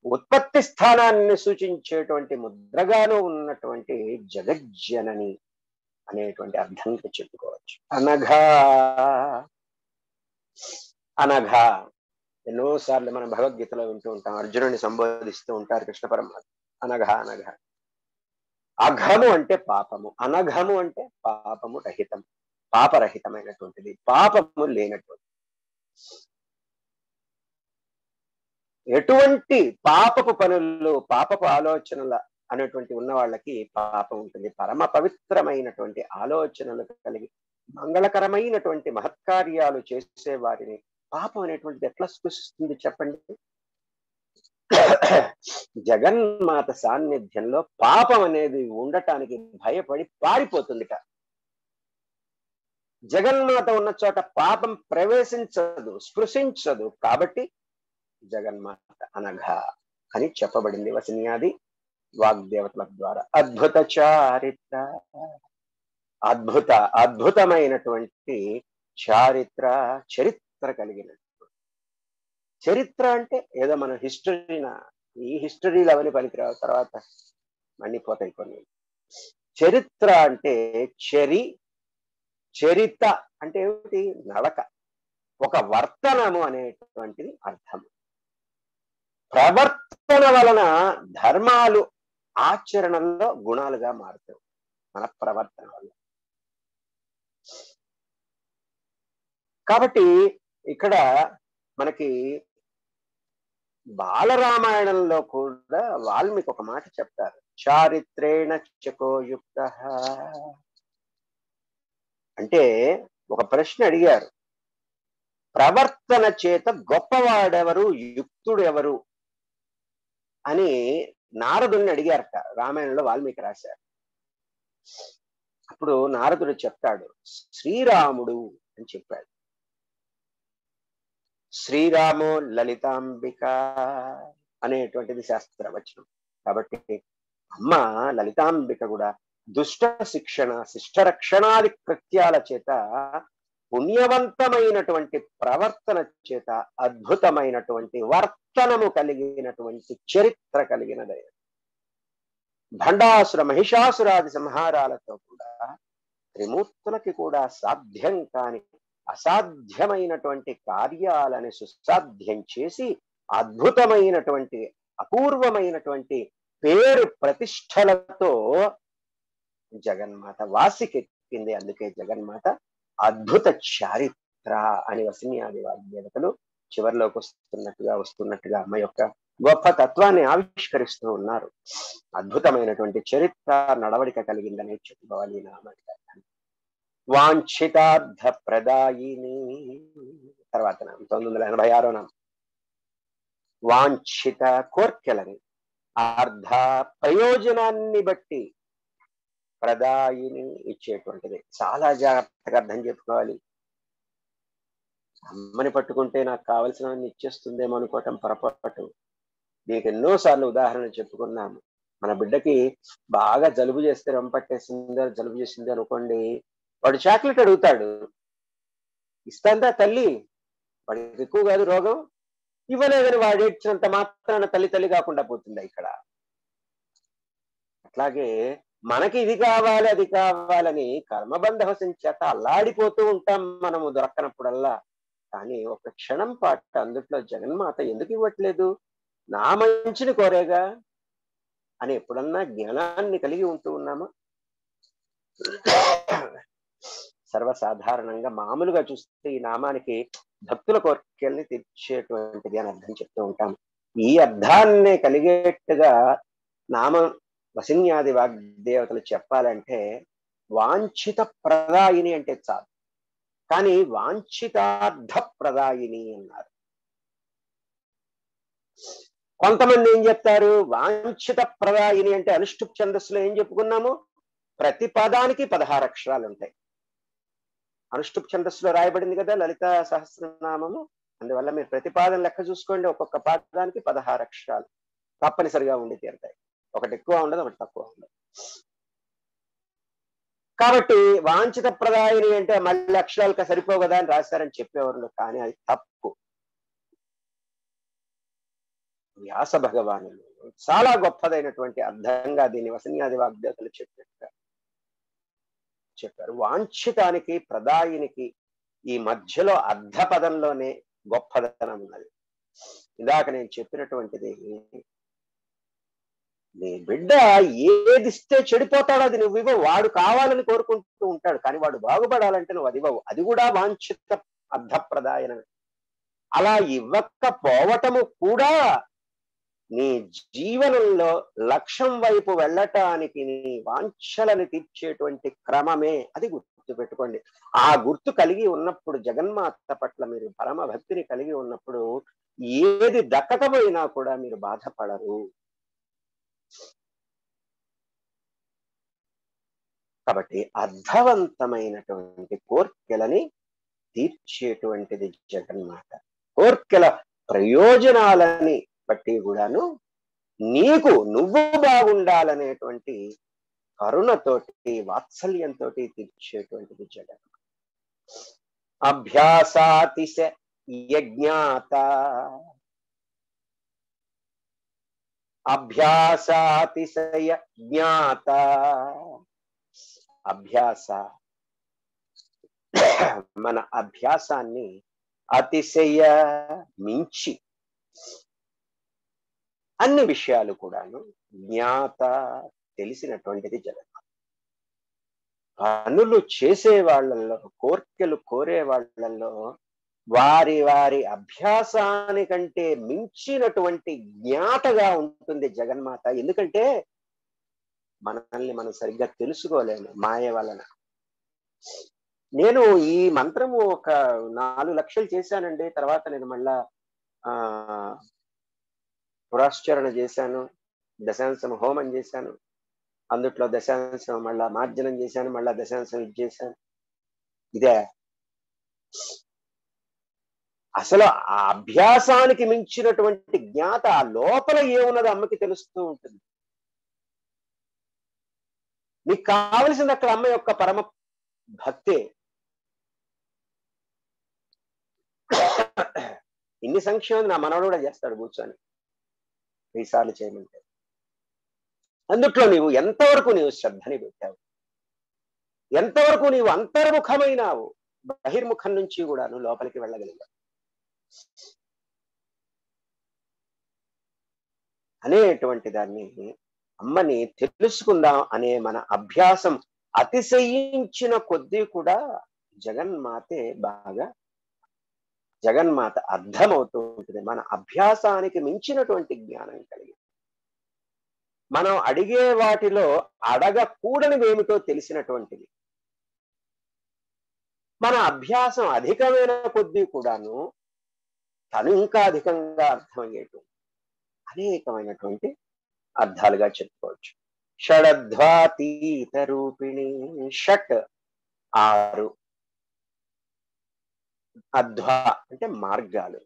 S2: ఉత్పత్తి స్థానాన్ని సూచించేటువంటి ముద్రగాను ఉన్నటువంటి జగజ్జనని అనేటువంటి అర్థంగా చెప్పుకోవచ్చు. అనఘా అనఘా ఎన్నోసార్లు మనం భగవద్గీతలో వింటూ ఉంటాం, అర్జునుడిని సంబోధిస్తూ ఉంటారు కృష్ణ పరమాత్మ. అనఘ అనఘ. అఘము అంటే పాపము, అనఘము అంటే పాపము రహితం, పాపరహితమైనటువంటిది, పాపము లేనటువంటి. ఎటువంటి పాపపు పనులు, పాపపు ఆలోచనల అనేటువంటి ఉన్న వాళ్ళకి పాపం ఉంటుంది. పరమ పవిత్రమైనటువంటి ఆలోచనలు కలిగి మంగళకరమైనటువంటి మహత్కార్యాలు చేసే వారిని పాపం అనేటువంటిది ఎట్లా స్పృశిస్తుంది చెప్పండి? జగన్మాత సాన్నిధ్యంలో పాపం అనేది ఉండటానికి భయపడి పారిపోతుందిట. జగన్మాత ఉన్న చోట పాపం ప్రవేశించదు, స్పృశించదు. కాబట్టి జగన్మాత అనఘ అని చెప్పబడింది వసిన్యాది వాగ్దేవతల ద్వారా. అద్భుత చారిత్ర, అద్భుతమైనటువంటి చారిత్ర, చరిత్ర కలిగినటువంటి. చరిత్ర అంటే ఏదో మన హిస్టరీనా, ఈ హిస్టరీలు అవన్నీ పనికిరావు, తర్వాత మండిపోతాయి కొన్ని. చరిత్ర అంటే చరిత అంటే ఏమిటి? నడక, ఒక వర్తనము అనేటువంటిది అర్థం. ప్రవర్తన వలన ధర్మాలు ఆచరణలో గుణాలుగా మారుతాయి మన ప్రవర్తన వల్ల. కాబట్టి ఇక్కడ మనకి బాలరామాయణంలో కూడా వాల్మీకి ఒక మాట చెప్తారు, చారిత్రేణ చకోయుక్త. అంటే ఒక ప్రశ్న అడిగారు, ప్రవర్తన చేత గొప్పవాడెవరు, యుక్తుడు ఎవరు అని నారదుని అడిగారట. రామాయణంలో వాల్మీకి రాశారు. అప్పుడు నారదుడు చెప్తాడు, శ్రీరాముడు అని చెప్పాడు. శ్రీరామో లలితాంబిక అనేటువంటిది శాస్త్రవచనం. కాబట్టి అమ్మ లలితాంబిక కూడా దుష్ట శిక్షణ, శిష్టరక్షణాది కృత్యాల చేత, పుణ్యవంతమైనటువంటి ప్రవర్తన చేత అద్భుతమైనటువంటి వర్తనము కలిగినటువంటి చరిత్ర కలిగినదే. భండాసుర మహిషాసురాది సంహారాలతో కూడా త్రిమూర్తులకి కూడా సాధ్యం కాని అసాధ్యమైనటువంటి కార్యాలని సుసాధ్యం చేసి అద్భుతమైనటువంటి అపూర్వమైనటువంటి పేరు ప్రతిష్టలతో జగన్మాత వాసికెక్కింది. అందుకే జగన్మాత అద్భుత చారిత్ర అని వసిన్యాది వాగ్దేవతలు చివరిలోకి వస్తున్నట్టుగా అమ్మ యొక్క గొప్ప తత్వాన్ని ఆవిష్కరిస్తూ ఉన్నారు. అద్భుతమైనటువంటి చరిత్ర నడవడిక కలిగిందని చెప్పుకోవాలి. నామానికి వాంఛితార్థ ప్రదాయిని తర్వాత 986 నామం వాంఛిత కోర్కెలని అర్థ ప్రయోజనాన్ని బట్టి ప్రదాయిని ఇచ్చేటువంటిది. చాలా జాగ్రత్తగా అర్థం చెప్పుకోవాలి. అమ్మని పట్టుకుంటే నాకు కావలసినవన్నీ ఇచ్చేస్తుందేమో అనుకోవటం పొరపాటు. దీనికి ఎన్నోసార్లు ఉదాహరణ చెప్పుకున్నాము. మన బిడ్డకి బాగా జలుబు చేస్తే రొంపట్టేసిందో జలుబు చేసింది అనుకోండి, వాడు చాక్లెట్ అడుగుతాడు. ఇస్తాందా తల్లి? వాడికి ఎక్కువ కాదు రోగం, ఇవ్వలేదని వాడు ఏడ్చినంత మాత్రాన తల్లి కాకుండా పోతుందా ఇక్కడ? అట్లాగే మనకి ఇది కావాలి అది కావాలని కర్మబంధవశం చేత అల్లాడిపోతూ ఉంటాం మనము దొరకనప్పుడల్లా. కానీ ఒక క్షణం పాటు అందుట్లో జగన్మాత ఎందుకు ఇవ్వట్లేదు, నా మంచిని కోరేగా అని ఎప్పుడన్నా జ్ఞానాన్ని కలిగి ఉంటూ ఉన్నామా? సర్వసాధారణంగా మామూలుగా చూస్తే ఈ నామానికి భక్తుల కోరికల్ని తీర్చేటువంటిది అని అర్థం చెప్తూ ఉంటాం. ఈ అర్థాన్నే కలిగేట్టుగా నామం వసిన్యాది వాగ్దేవతలు చెప్పాలంటే వాంఛిత ప్రదాయిని అంటే చాలు. కానీ వాంఛితార్థ ప్రదాయిని అన్నారు. కొంతమంది ఏం చెప్తారు, వాంఛిత ప్రదాయిని అంటే అనుష్ఠుప్ ఛందస్సులో ఏం చెప్పుకున్నాము, ప్రతి పదానికి 16 అక్షరాలు ఉంటాయి. అనుష్ఠుప్ ఛందస్సులో రాయబడింది కదా లలిత సహస్రనామము. అందువల్ల మీరు ప్రతిపాదన లెక్క చూసుకోండి, ఒక్కొక్క పాదానికి 16 అక్షరాలు తప్పనిసరిగా ఉండి తీరుతాయి. ఒకటి ఎక్కువ ఉండదు, ఒకటి తక్కువ ఉండదు. కాబట్టి వాంఛిత ప్రదాయిని అంటే మళ్ళీ అక్షరాలకు సరిపోవు కదా అని రాశారని చెప్పేవారు. కానీ అది తప్పు. వ్యాస భగవానులు చాలా గొప్పదైనటువంటి అర్థంగా దీన్ని వసిన్యాది వాగ్దేవతలు చెప్పారు. వాంఛితానికి ప్రదాయినికి ఈ మధ్యలో అర్ధ పదంలోనే గొప్పదనం ఉన్నది. ఇందాక నేను చెప్పినటువంటిది, నీ బిడ్డ ఏదిస్తే చెడిపోతాడో అది నువ్వు ఇవ్వవు. వాడు కావాలని కోరుకుంటూ ఉంటాడు, కానీ వాడు బాగుపడాలంటే నువ్వు అది ఇవ్వవు. అది కూడా వాంఛిత అర్థప్రదాయనమే. అలా ఇవ్వకపోవటము కూడా నీ జీవనంలో లక్ష్యం వైపు వెళ్ళటానికి నీ వాంఛలను తీర్చేటువంటి క్రమమే. అది గుర్తు పెట్టుకోండి. ఆ గుర్తు కలిగి ఉన్నప్పుడు, జగన్మాత పట్ల మీరు పరమ భక్తిని కలిగి ఉన్నప్పుడు ఏది దక్కకపోయినా కూడా మీరు బాధపడరు. కాబట్టి అర్థవంతమైనటువంటి కోర్కెలని తీర్చేటువంటిది జగన్మాత. కోర్కెల ప్రయోజనాలని బట్టి కూడాను నీకు నువ్వు బాగుండాలనేటువంటి కరుణతోటి వాత్సల్యంతో తీర్చేటువంటిది జగన్మాత. అభ్యాసాతిశ యజ్ఞాత అభ్యాసాతిశయ జ్ఞాత. అభ్యాస మన అభ్యాసాన్ని అతిశయ మించి అన్ని విషయాలు కూడాను జ్ఞాత తెలిసినటువంటిది జగన్మాత. పనులు చేసే వాళ్ళల్లో, కోర్కెలు కోరే వాళ్ళల్లో వారి వారి అభ్యాసానికంటే మించినటువంటి జ్ఞాతగా ఉంటుంది జగన్మాత. ఎందుకంటే మనల్ని మనం సరిగ్గా తెలుసుకోలేము మాయ వలన. నేను ఈ మంత్రము ఒక 4 లక్షలు చేశానండి. తర్వాత నేను మళ్ళా పురాశ్చరణ చేశాను, దశాంశం హోమం చేశాను, అందుట్లో దశాంశం మళ్ళా మార్జనం చేశాను, మళ్ళా దశాంశం ఇది చేశాను. ఇదే అసలు ఆ అభ్యాసానికి మించినటువంటి జ్ఞాత. ఆ లోపల ఏమున్నదో అమ్మకి తెలుస్తూ ఉంటుంది. నీకు కావలసింది అక్కడ అమ్మ యొక్క పరమ భక్తే. ఇన్ని సంక్షేమం నా మనవడు కూడా చేస్తాడు కూర్చొని 3 సార్లు చేయమంటే. అందుట్లో నీవు ఎంతవరకు నీవు శ్రద్ధని పెట్టావు, ఎంతవరకు నీవు అంతర్ముఖమైనావు, బహిర్ముఖం నుంచి కూడా నువ్వు లోపలికి వెళ్ళగలిగావు అనేటువంటి దాన్ని అమ్మని తెలుసుకుందాం అనే మన అభ్యాసం అతిశయించిన కొద్దీ కూడా జగన్మాత అర్థమవుతూ ఉంటుంది. మన అభ్యాసానికి మించినటువంటి జ్ఞానం కలిగి మనం అడిగే వాటిలో అడగకూడనివేమిటో తెలిసినటువంటిది. మన అభ్యాసం అధికమైన కొద్దీ కూడాను తను ఇంకా అధికంగా అర్థమయ్యేటువంటి అనేకమైనటువంటి అర్థాలుగా చెప్పుకోవచ్చు. షడధ్వాతీత రూపిణి, షట్ 6, అధ్వా అంటే మార్గాలు,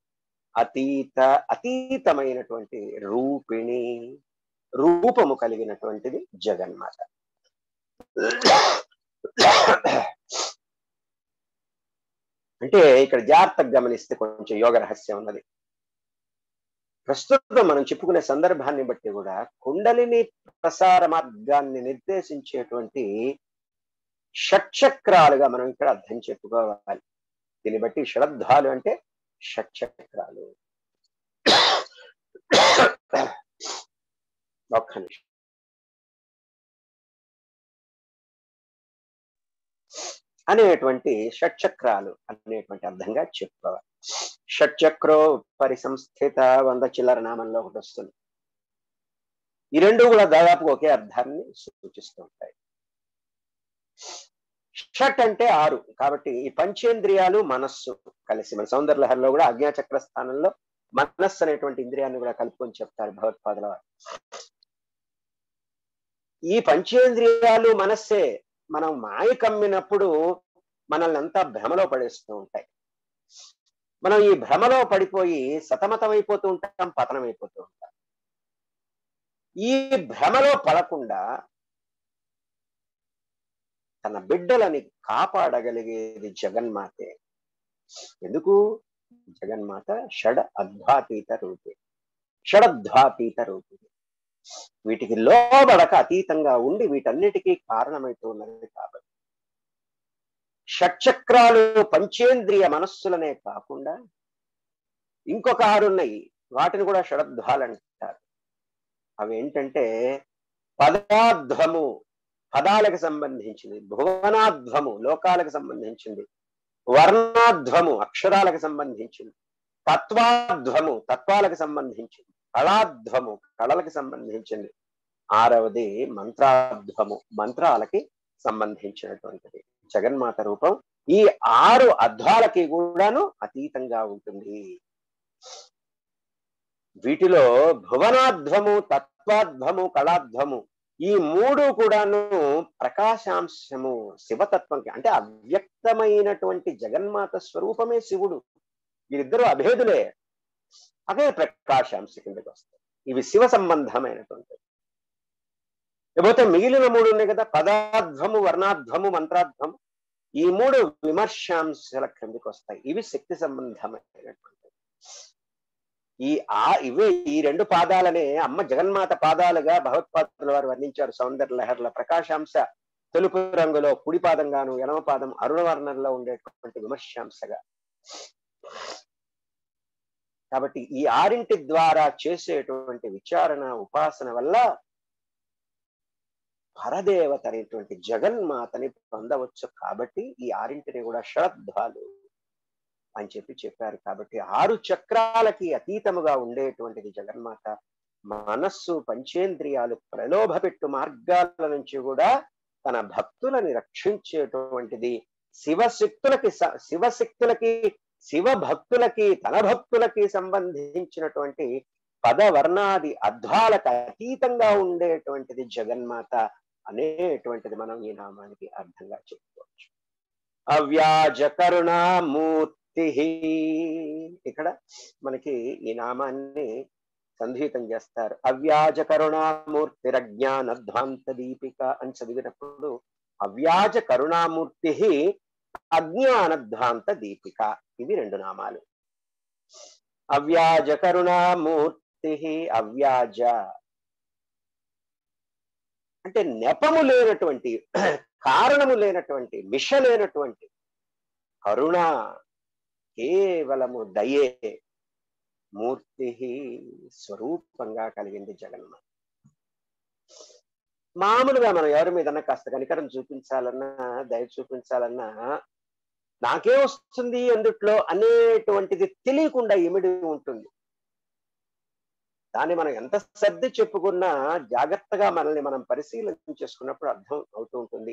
S2: అతీతమైనటువంటి రూపిణి రూపము కలిగినటువంటిది జగన్మాత. అంటే ఇక్కడ జాగ్రత్తగా గమనిస్తే కొంచెం యోగ రహస్యం ఉన్నది. ప్రస్తుతం మనం చెప్పుకునే సందర్భాన్ని బట్టి కూడా కుండలిని ప్రసార మార్గాన్ని నిర్దేశించేటువంటి షట్చక్రాలుగా మనం ఇక్కడ అర్థం చెప్పుకోవాలి. దీన్ని బట్టి షడధ్వాలు అంటే షట్చక్రాలు. ఒక్క నిమిషం. అనేటువంటి షట్చక్రాలు అనేటువంటి అర్థంగా చెప్పుకోవాలి. షట్చక్రో పరిసంస్థిత 100 చిల్లర నామంలో ఒకటి వస్తుంది. ఈ రెండు కూడా దాదాపు ఒకే అర్థాన్ని సూచిస్తూ ఉంటాయి. షట్ అంటే 6 కాబట్టి ఈ పంచేంద్రియాలు మనస్సు కలిసి, మన సౌందర్యలహరిలో కూడా ఆజ్ఞాచక్ర స్థానంలో మనస్సు అనేటువంటి ఇంద్రియాన్ని కూడా కలుపుకొని చెప్తారు భగవత్పాదుల వారు. ఈ పంచేంద్రియాలు మనస్సే మనం మాయ కమ్మినప్పుడు మనల్ని అంతా భ్రమలో పడేస్తూ ఉంటాయి. మనం ఈ భ్రమలో పడిపోయి సతమతమైపోతూ ఉంటాం, పతనమైపోతూ ఉంటాం. ఈ భ్రమలో పడకుండా తన బిడ్డలని కాపాడగలిగేది జగన్మాతే. ఎందుకు? జగన్మాత షడధ్వాతీత రూపి. వీటికి లోబడక అతీతంగా ఉండి వీటన్నిటికీ కారణమైతూ ఉన్నది కాబట్టి షట్చక్రాలు పంచేంద్రియ మనస్సులనే కాకుండా ఇంకొక 6 ఉన్నాయి. వాటిని కూడా షడధ్వాలు అంటారు. అవి ఏంటంటే పదాధ్వము, పదాలకు సంబంధించింది; భువనాధ్వము, లోకాలకు సంబంధించింది; వర్ణాధ్వము, అక్షరాలకు సంబంధించింది; తత్వాధ్వము, తత్వాలకు సంబంధించింది; కళాధ్వము, కళలకు సంబంధించింది; 6వది మంత్రాధ్వము, మంత్రాలకి సంబంధించినటువంటిది. జగన్మాత రూపం ఈ 6 అధ్వాలకి కూడాను అతీతంగా ఉంటుంది. వీటిలో భువనాధ్వము, తత్వాధ్వము, కళాధ్వము ఈ 3 కూడాను ప్రకాశాంశము, శివతత్వంకి, అంటే అవ్యక్తమైనటువంటి జగన్మాత స్వరూపమే శివుడు. వీరిద్దరూ అభేదులే, అవే ప్రకాశాంశ కిందకి వస్తాయి. ఇవి శివ సంబంధమైనటువంటి. లేకపోతే మిగిలిన 3 ఉన్నాయి కదా, పదాధ్వము, వర్ణాధ్వము, మంత్రాధ్వము, ఈ 3 విమర్శాంశాల క్రిందికి వస్తాయి. ఇవి శక్తి సంబంధమైనటువంటి. ఇవే ఈ 2 పాదాలనే అమ్మ జగన్మాత పాదాలుగా భగవత్పాదుల వారు వర్ణించారు సౌందర్యలహరిలో. ప్రకాశాంశ తెలుపు రంగులో కుడి పాదంగాను, ఎడమ పాదం అరుణవర్ణంలో ఉండేటువంటి విమర్శాంశగా. కాబట్టి ఈ 6 ద్వారా చేసేటువంటి విచారణ, ఉపాసన వల్ల పరదేవత అనేటువంటి జగన్మాతని పొందవచ్చు. కాబట్టి ఈ 6 కూడా షడధ్వాలు అని చెప్పారు. కాబట్టి 6 చక్రాలకి అతీతముగా ఉండేటువంటిది జగన్మాత. మనస్సు, పంచేంద్రియాలు ప్రలోభ పెట్టు మార్గాల నుంచి కూడా తన భక్తులని రక్షించేటువంటిది. శివభక్తులకి తన భక్తులకి సంబంధించినటువంటి పదవర్ణాది అధ్వాలకు అతీతంగా ఉండేటువంటిది జగన్మాత అనేటువంటిది మనం ఈ నామానికి అర్థంగా చెప్పుకోవచ్చు. అవ్యాజ కరుణామూర్తి. ఇక్కడ మనకి ఈ నామాన్ని సంధీతం చేస్తారు. అవ్యాజ కరుణామూర్తిరజ్ఞానధ్వాంత దీపిక అని చదివినప్పుడు అవ్యాజ కరుణామూర్తి, అజ్ఞానధ్వాంత దీపిక, ఇవి 2 నామాలు. అవ్యాజ కరుణామూర్తి, అవ్యాజ అంటే నెపము లేనటువంటి, కారణము లేనటువంటి, మిష లేనటువంటి కరుణ, కేవలము దయే మూర్తి స్వరూపంగా కలిగింది జగన్మాత. మామూలుగా మనం ఎవరి మీదన్నా కాస్త కనికరం చూపించాలన్నా, దయ చూపించాలన్నా, నాకే వస్తుంది అందుట్లో అనేటువంటిది తెలియకుండా ఇమిడి ఉంటుంది. దాన్ని మనం ఎంత సర్ది చెప్పుకున్నా, జాగ్రత్తగా మనల్ని మనం పరిశీలన చేసుకున్నప్పుడు అర్థం అవుతూ ఉంటుంది.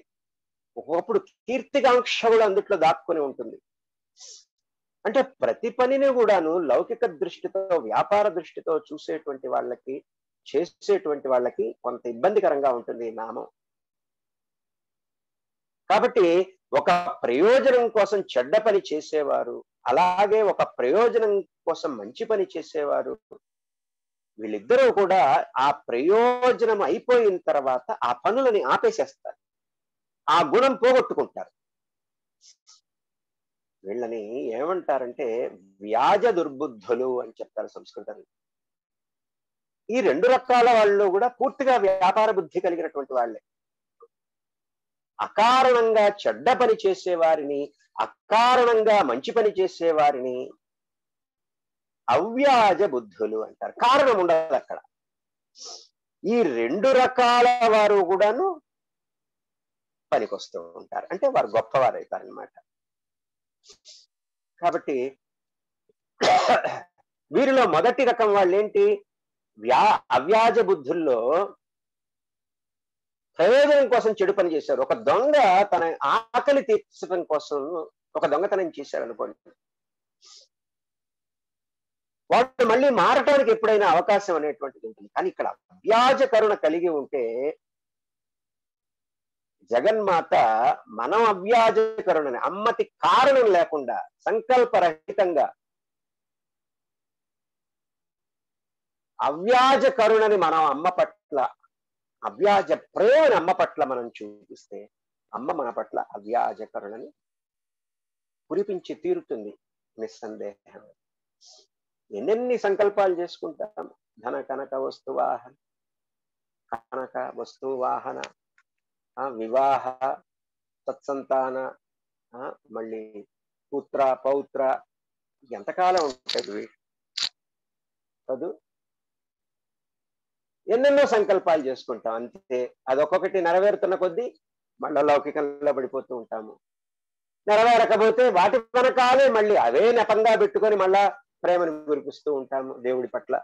S2: ఒకప్పుడు కీర్తికాంక్ష కూడా అందుట్లో దాక్కుని ఉంటుంది. అంటే ప్రతి పనిని కూడాను లౌకిక దృష్టితో, వ్యాపార దృష్టితో చూసేటువంటి వాళ్ళకి, చేసేటువంటి వాళ్ళకి కొంత ఇబ్బందికరంగా ఉంటుంది ఈ నామం. కాబట్టి ఒక ప్రయోజనం కోసం చెడ్డ పని చేసేవారు, అలాగే ఒక ప్రయోజనం కోసం మంచి పని చేసేవారు, వీళ్ళిద్దరూ కూడా ఆ ప్రయోజనం అయిపోయిన తర్వాత ఆ పనులని ఆపేసేస్తారు, ఆ గుణం పోగొట్టుకుంటారు. వీళ్ళని ఏమంటారంటే వ్యాజ దుర్బుద్ధులు అని చెప్తారు సంస్కృతంలో. ఈ రెండు రకాల వాళ్ళు కూడా పూర్తిగా వ్యాపార బుద్ధి కలిగినటువంటి వాళ్ళే. అకారణంగా చెడ్డ పని చేసేవారిని, అకారణంగా మంచి పని చేసేవారిని అవ్యాజ బుద్ధులు అంటారు. కారణం ఉండదు అక్కడ. ఈ రెండు రకాల వారు కూడాను పనికొస్తూ ఉంటారు, అంటే వారు గొప్పవారు అవుతారు అన్నమాట. కాబట్టి వీరిలో మొదటి రకం వాళ్ళు ఏంటి? అవ్యాజ బుద్ధుల్లో ప్రయోజనం కోసం చెడు పని చేశారు. ఒక దొంగ తన ఆకలి తీర్చడం కోసం ఒక దొంగతనం చేశారు అనుకోండి, వాడు మళ్ళీ మారటానికి ఎప్పుడైనా అవకాశం అనేటువంటిది ఉంటుంది. కానీ ఇక్కడ అవ్యాజ కరుణ కలిగి ఉంటే జగన్మాత మనం అవ్యాజ కరుణని, అమ్మకి కారణం లేకుండా సంకల్పరహితంగా అవ్యాజ కరుణని మనం అమ్మ పట్ల, అవ్యాజ ప్రేమని అమ్మ పట్ల మనం చూపిస్తే అమ్మ మన పట్ల అవ్యాజ కరుణని కురిపించి తీరుతుంది నిస్సందేహం. ఎన్నెన్ని సంకల్పాలు చేసుకుంటాం. ధన కనక వస్తువాహన, కనక వస్తువాహన, వివాహ, సత్సంతాన, మళ్ళీ పుత్ర పౌత్ర, ఎంతకాలం ఉంటుంది కాదు. ఎన్నెన్నో సంకల్పాలు చేసుకుంటాం, అంతే. అదొక్కొక్కటి నెరవేరుతున్న కొద్దీ మళ్ళా లౌకికంలో పడిపోతూ ఉంటాము. నెరవేరకపోతే వాటి వెనకాలే మళ్ళీ అవే నెపంగా పెట్టుకొని మళ్ళా ప్రేమను కురిపిస్తూ ఉంటాము దేవుడి పట్ల.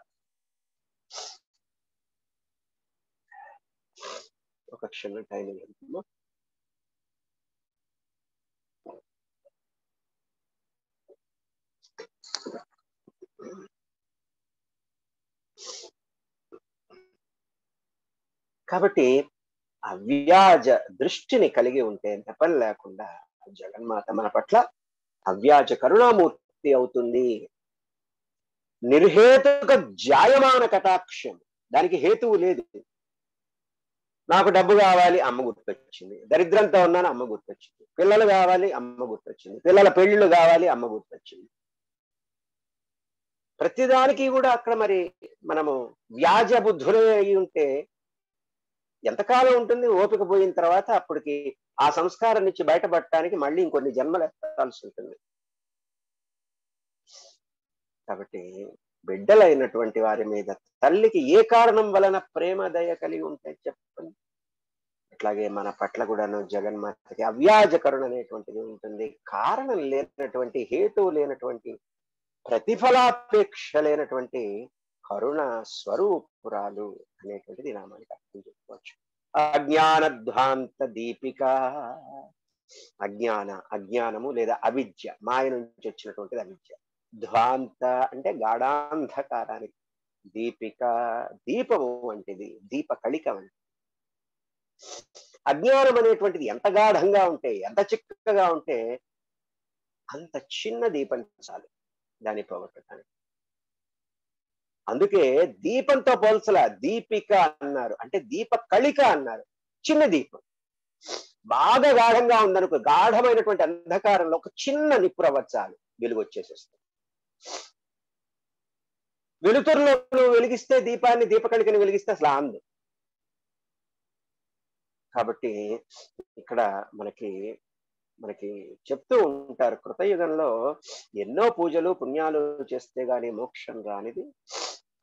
S2: ఒక క్షణం టైం వెళ్తున్నాము. కాబట్టి అవ్యాజ దృష్టిని కలిగి ఉంటే నెపం లేకుండా జగన్మాత మన పట్ల అవ్యాజ కరుణామూర్తి అవుతుంది. నిర్హేతుక జాయమాన కటాక్షం, దానికి హేతువు లేదు. నాకు డబ్బు కావాలి, అమ్మ గుర్తొచ్చింది. దరిద్రంతో ఉన్నాను, అమ్మ గుర్తొచ్చింది. పిల్లలు కావాలి, అమ్మ గుర్తొచ్చింది. పిల్లల పెళ్లిళ్ళు కావాలి, అమ్మ గుర్తొచ్చింది. ప్రతిదానికి కూడా అక్కడ మరి మనము వ్యాజ బుద్ధులే అయి ఉంటే ఎంతకాలం ఉంటుంది? ఓపిక పోయిన తర్వాత అప్పటికి ఆ సంస్కారం నుంచి బయటపడటానికి మళ్ళీ ఇంకొన్ని జన్మలు ఎత్తాల్సి ఉంటుంది. కాబట్టి బిడ్డలైనటువంటి వారి మీద తల్లికి ఏ కారణం వలన ప్రేమ దయ కలిగి ఉంటాయి చెప్పండి. అట్లాగే మన పట్ల కూడాను జగన్మాతకి అవ్యాజ కరుణ అనేటువంటిది ఉంటుంది. కారణం లేనటువంటి, హేతువు లేనటువంటి, ప్రతిఫలాపేక్ష లేనటువంటి కరుణ స్వరూపురాలు అనేటువంటిది నామానికి అర్థం చెప్పుకోవచ్చు. అజ్ఞానధ్వాంత దీపిక, అజ్ఞానము లేదా అవిద్య, మాయ నుంచి వచ్చినటువంటిది అవిద్య. ధ్వాంత అంటే గాఢాంధకారానికి, దీపిక దీపము వంటిది, దీప కళిక వంటిది. అజ్ఞానం అనేటువంటిది ఎంత గాఢంగా ఉంటే, ఎంత చిక్కగా ఉంటే అంత చిన్న దీపం చాలు దాన్ని పోగొట్టడానికి. అందుకే దీపంతో పోల్చలా, దీపిక అన్నారు, అంటే దీప కళిక అన్నారు. చిన్న దీపం బాగా గాఢంగా ఉందనుకో, గాఢమైనటువంటి అంధకారంలో ఒక చిన్న నిప్పురవ్వ చాలు, వెలుగు వచ్చేసేస్తుంది. వెలుతురులో నువ్వు వెలిగిస్తే దీపాన్ని, దీపకళికని వెలిగిస్తే అసలు ఆందు. కాబట్టి ఇక్కడ మనకి మనకి చెప్తూ ఉంటారు, కృతయుగంలో ఎన్నో పూజలు పుణ్యాలు చేస్తే గాని మోక్షం రానిది,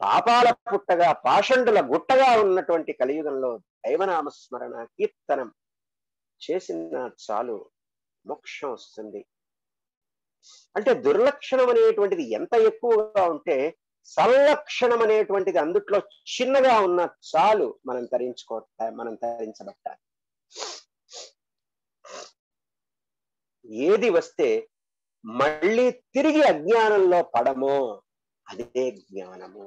S2: పాపాల పుట్టగా పాషండుల గుట్టగా ఉన్నటువంటి కలియుగంలో దైవనామస్మరణ కీర్తనం చేసిన చాలు మోక్షం వస్తుంది. అంటే దుర్లక్షణం అనేటువంటిది ఎంత ఎక్కువగా ఉంటే సంలక్షణం అనేటువంటిది అందుట్లో చిన్నగా ఉన్న చాలు మనం తరించబట్టాలి. ఏది వస్తే మళ్ళీ తిరిగి అజ్ఞానంలో పడమో అదే జ్ఞానము.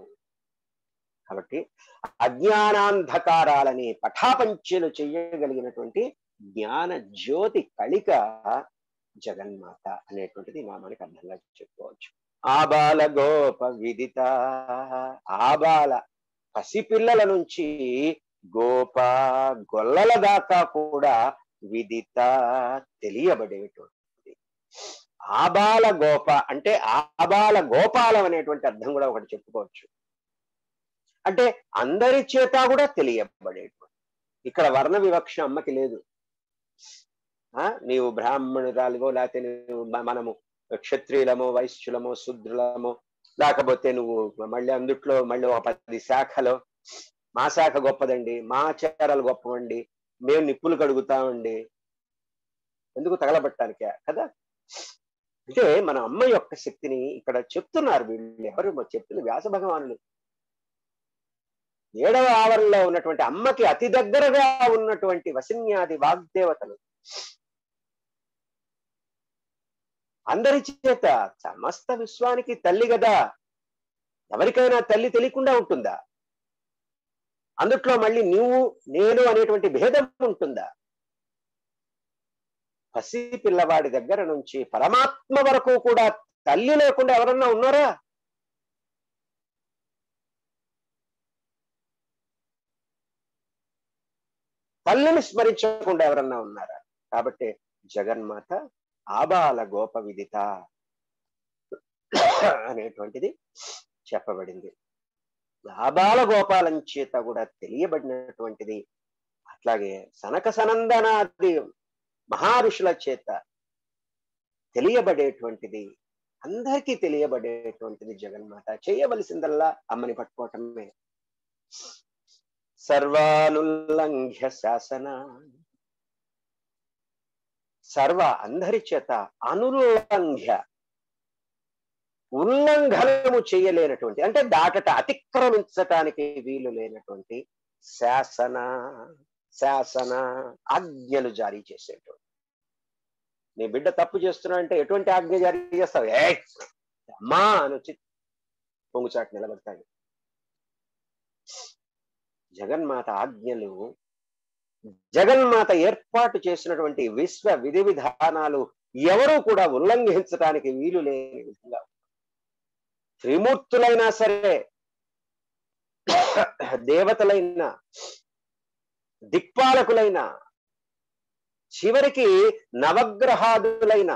S2: కాబట్టి అజ్ఞానాంధకారాలని పటాపంచలు చెయ్యగలిగినటువంటి జ్ఞాన జ్యోతి కళిక జగన్మాత అనేటువంటిది నామానికి అర్థంగా చెప్పుకోవచ్చు. ఆబాల గోప విదిత, ఆబాల పసిపిల్లల నుంచి గోప గొల్లల దాకా కూడా విదిత తెలియబడేటువంటిది. ఆబాల గోప అంటే ఆబాల గోపాలం అనేటువంటి అర్థం కూడా ఒకటి చెప్పుకోవచ్చు. అంటే అందరి చేత కూడా తెలియబడేటువంటి. ఇక్కడ వర్ణ వివక్ష అమ్మకి లేదు. నీవు బ్రాహ్మణురాలివో, లేకపోతే మనము క్షత్రియులమో వైశ్యులమో శూద్రులమో, లేకపోతే నువ్వు మళ్ళీ అందుట్లో మళ్ళీ ఒక 10 శాఖలో మా శాఖ గొప్పదండి, మా ఆచారాలు గొప్పవండి, మేము నిప్పులు కడుగుతామండి, ఎందుకు తగలబట్టానికే కదా. అంటే మన అమ్మ యొక్క శక్తిని ఇక్కడ చెప్తున్నారు వీళ్ళు. ఎవరు చెప్తున్న వ్యాస భగవానులు. 7వ ఆవరణలో ఉన్నటువంటి అమ్మకి అతి దగ్గరగా ఉన్నటువంటి వసిన్యాది వాగ్దేవతలు అందరి చేత, సమస్త విశ్వానికి తల్లి కదా. ఎవరికైనా తల్లి తెలియకుండా ఉంటుందా? అందుట్లో మళ్ళీ నువ్వు నేను అనేటువంటి భేదం ఉంటుందా? పసి పిల్లవాడి దగ్గర నుంచి పరమాత్మ వరకు కూడా తల్లి లేకుండా ఎవరన్నా ఉన్నారా? తల్లిని స్మరించకుండా ఎవరన్నా ఉన్నారా? కాబట్టి జగన్మాత ఆబాల గోప విదిత అనేటువంటిది చెప్పబడింది. ఆబాల గోపాలం చేత కూడా తెలియబడినటువంటిది. అట్లాగే సనక సనందనాది మహర్షుల చేత తెలియబడేటువంటిది, అందరికీ తెలియబడేటువంటిది జగన్మాత. చేయవలసిందల్లా అమ్మని పట్టుకోవటమే. సర్వానుల్లంఘ్య శాసన, సర్వ అందరి చేత అనుల్లంఘ్య ఉల్లంఘనము చేయలేనటువంటి, అంటే అతిక్రమించటానికి వీలు లేనటువంటి శాసన ఆజ్ఞలు జారీ చేసేటువంటి. నీ బిడ్డ తప్పు చేస్తున్నా అంటే ఎటువంటి ఆజ్ఞ జారీ చేస్తావు? అమ్మా అని వచ్చి పొంగుచాటు నిలబడతాడు. జగన్మాత ఆజ్ఞలు, జగన్మాత ఏర్పాటు చేసినటువంటి విశ్వ విధి విధానాలు ఎవరూ కూడా ఉల్లంఘించడానికి వీలు లేని విధంగా, త్రిమూర్తులైనా సరే, దేవతలైన, దిక్పాలకులైన, చివరికి నవగ్రహాదులైన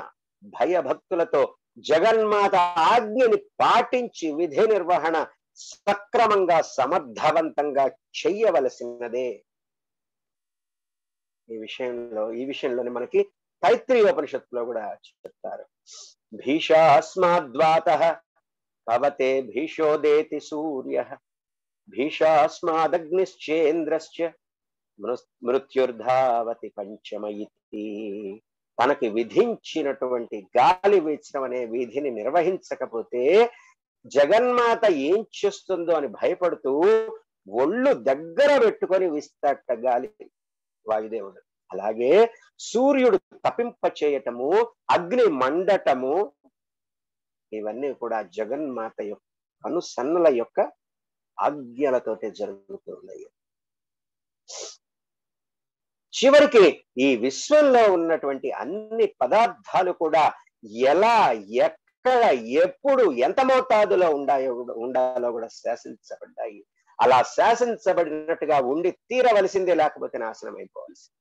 S2: భయభక్తులతో జగన్మాత ఆజ్ఞని పాటించి విధి నిర్వహణ సక్రమంగా సమర్థవంతంగా చెయ్యవలసినదే. ఈ విషయంలోనే మనకి తైత్రీయోపనిషత్తులో కూడా చెప్తారు. భీషాస్మాద్వాతః పవతే భీషోదేతి సూర్యః, భీషాస్మాదగ్నిశ్చేంద్రశ్చ మృత్యుర్ధావతి పంచమయితి. తనకి విధించినటువంటి గాలి వీచడం అనే విధిని నిర్వహించకపోతే జగన్మాత ఏం చేస్తుందో అని భయపడుతూ ఒళ్ళు దగ్గర పెట్టుకొని వీస్తాట గాలి వాయుదేవుడు. అలాగే సూర్యుడు తపింప చేయటము, అగ్ని మండటము, ఇవన్నీ కూడా జగన్మాత యొక్క కనుసన్నల యొక్క ఆజ్ఞలతోటే జరుగుతున్నాయి. చివరికి ఈ విశ్వంలో ఉన్నటువంటి అన్ని పదార్థాలు కూడా ఎలా, ఎక్కడ, ఎప్పుడు, ఎంత మోతాదులో ఉండాలో కూడా శాసించబడ్డాయి. అలా శాసించబడినట్టుగా ఉండి తీరవలసిందే, లేకపోతే నాశనం అయిపోవలసింది.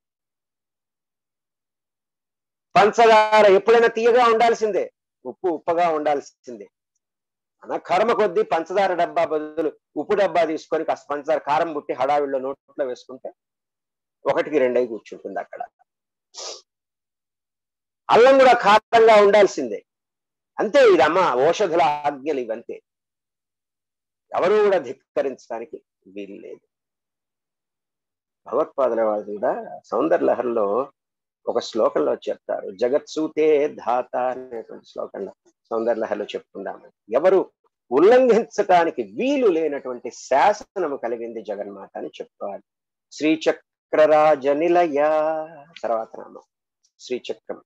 S2: పంచదార ఎప్పుడైనా తీయగా ఉండాల్సిందే, ఉప్పు ఉప్పగా ఉండాల్సిందే. మన కర్మ కొద్దీ పంచదార డబ్బా బదులు ఉప్పు డబ్బా తీసుకొని కాస్త పంచదార కారం పుట్టి హడావిడిలో నోట్లో వేసుకుంటే 1కి 2 కూర్చుంటుంది అక్కడ. అల్లం కూడా కారంగా ఉండాల్సిందే. అంతే, ఇదమ్మ ఔషధుల ఆజ్ఞలు ఇవంతే. ఎవరు కూడా ధిక్కరించడానికి వీలు లేదు. భగవత్పాదుల వారు కూడా సౌందర్యలహరిలో ఒక శ్లోకంలో చెప్తారు, జగత్సూతే ధాత అనేటువంటి శ్లోకంలో సౌందర్యలహరిలో చెప్పుకుందాము. ఎవరు ఉల్లంఘించటానికి వీలు లేనటువంటి శాసనము కలిగింది జగన్మాత అని చెప్పుకోవాలి. శ్రీచక్రరాజ నిలయ తర్వాత నామం శ్రీచక్రం,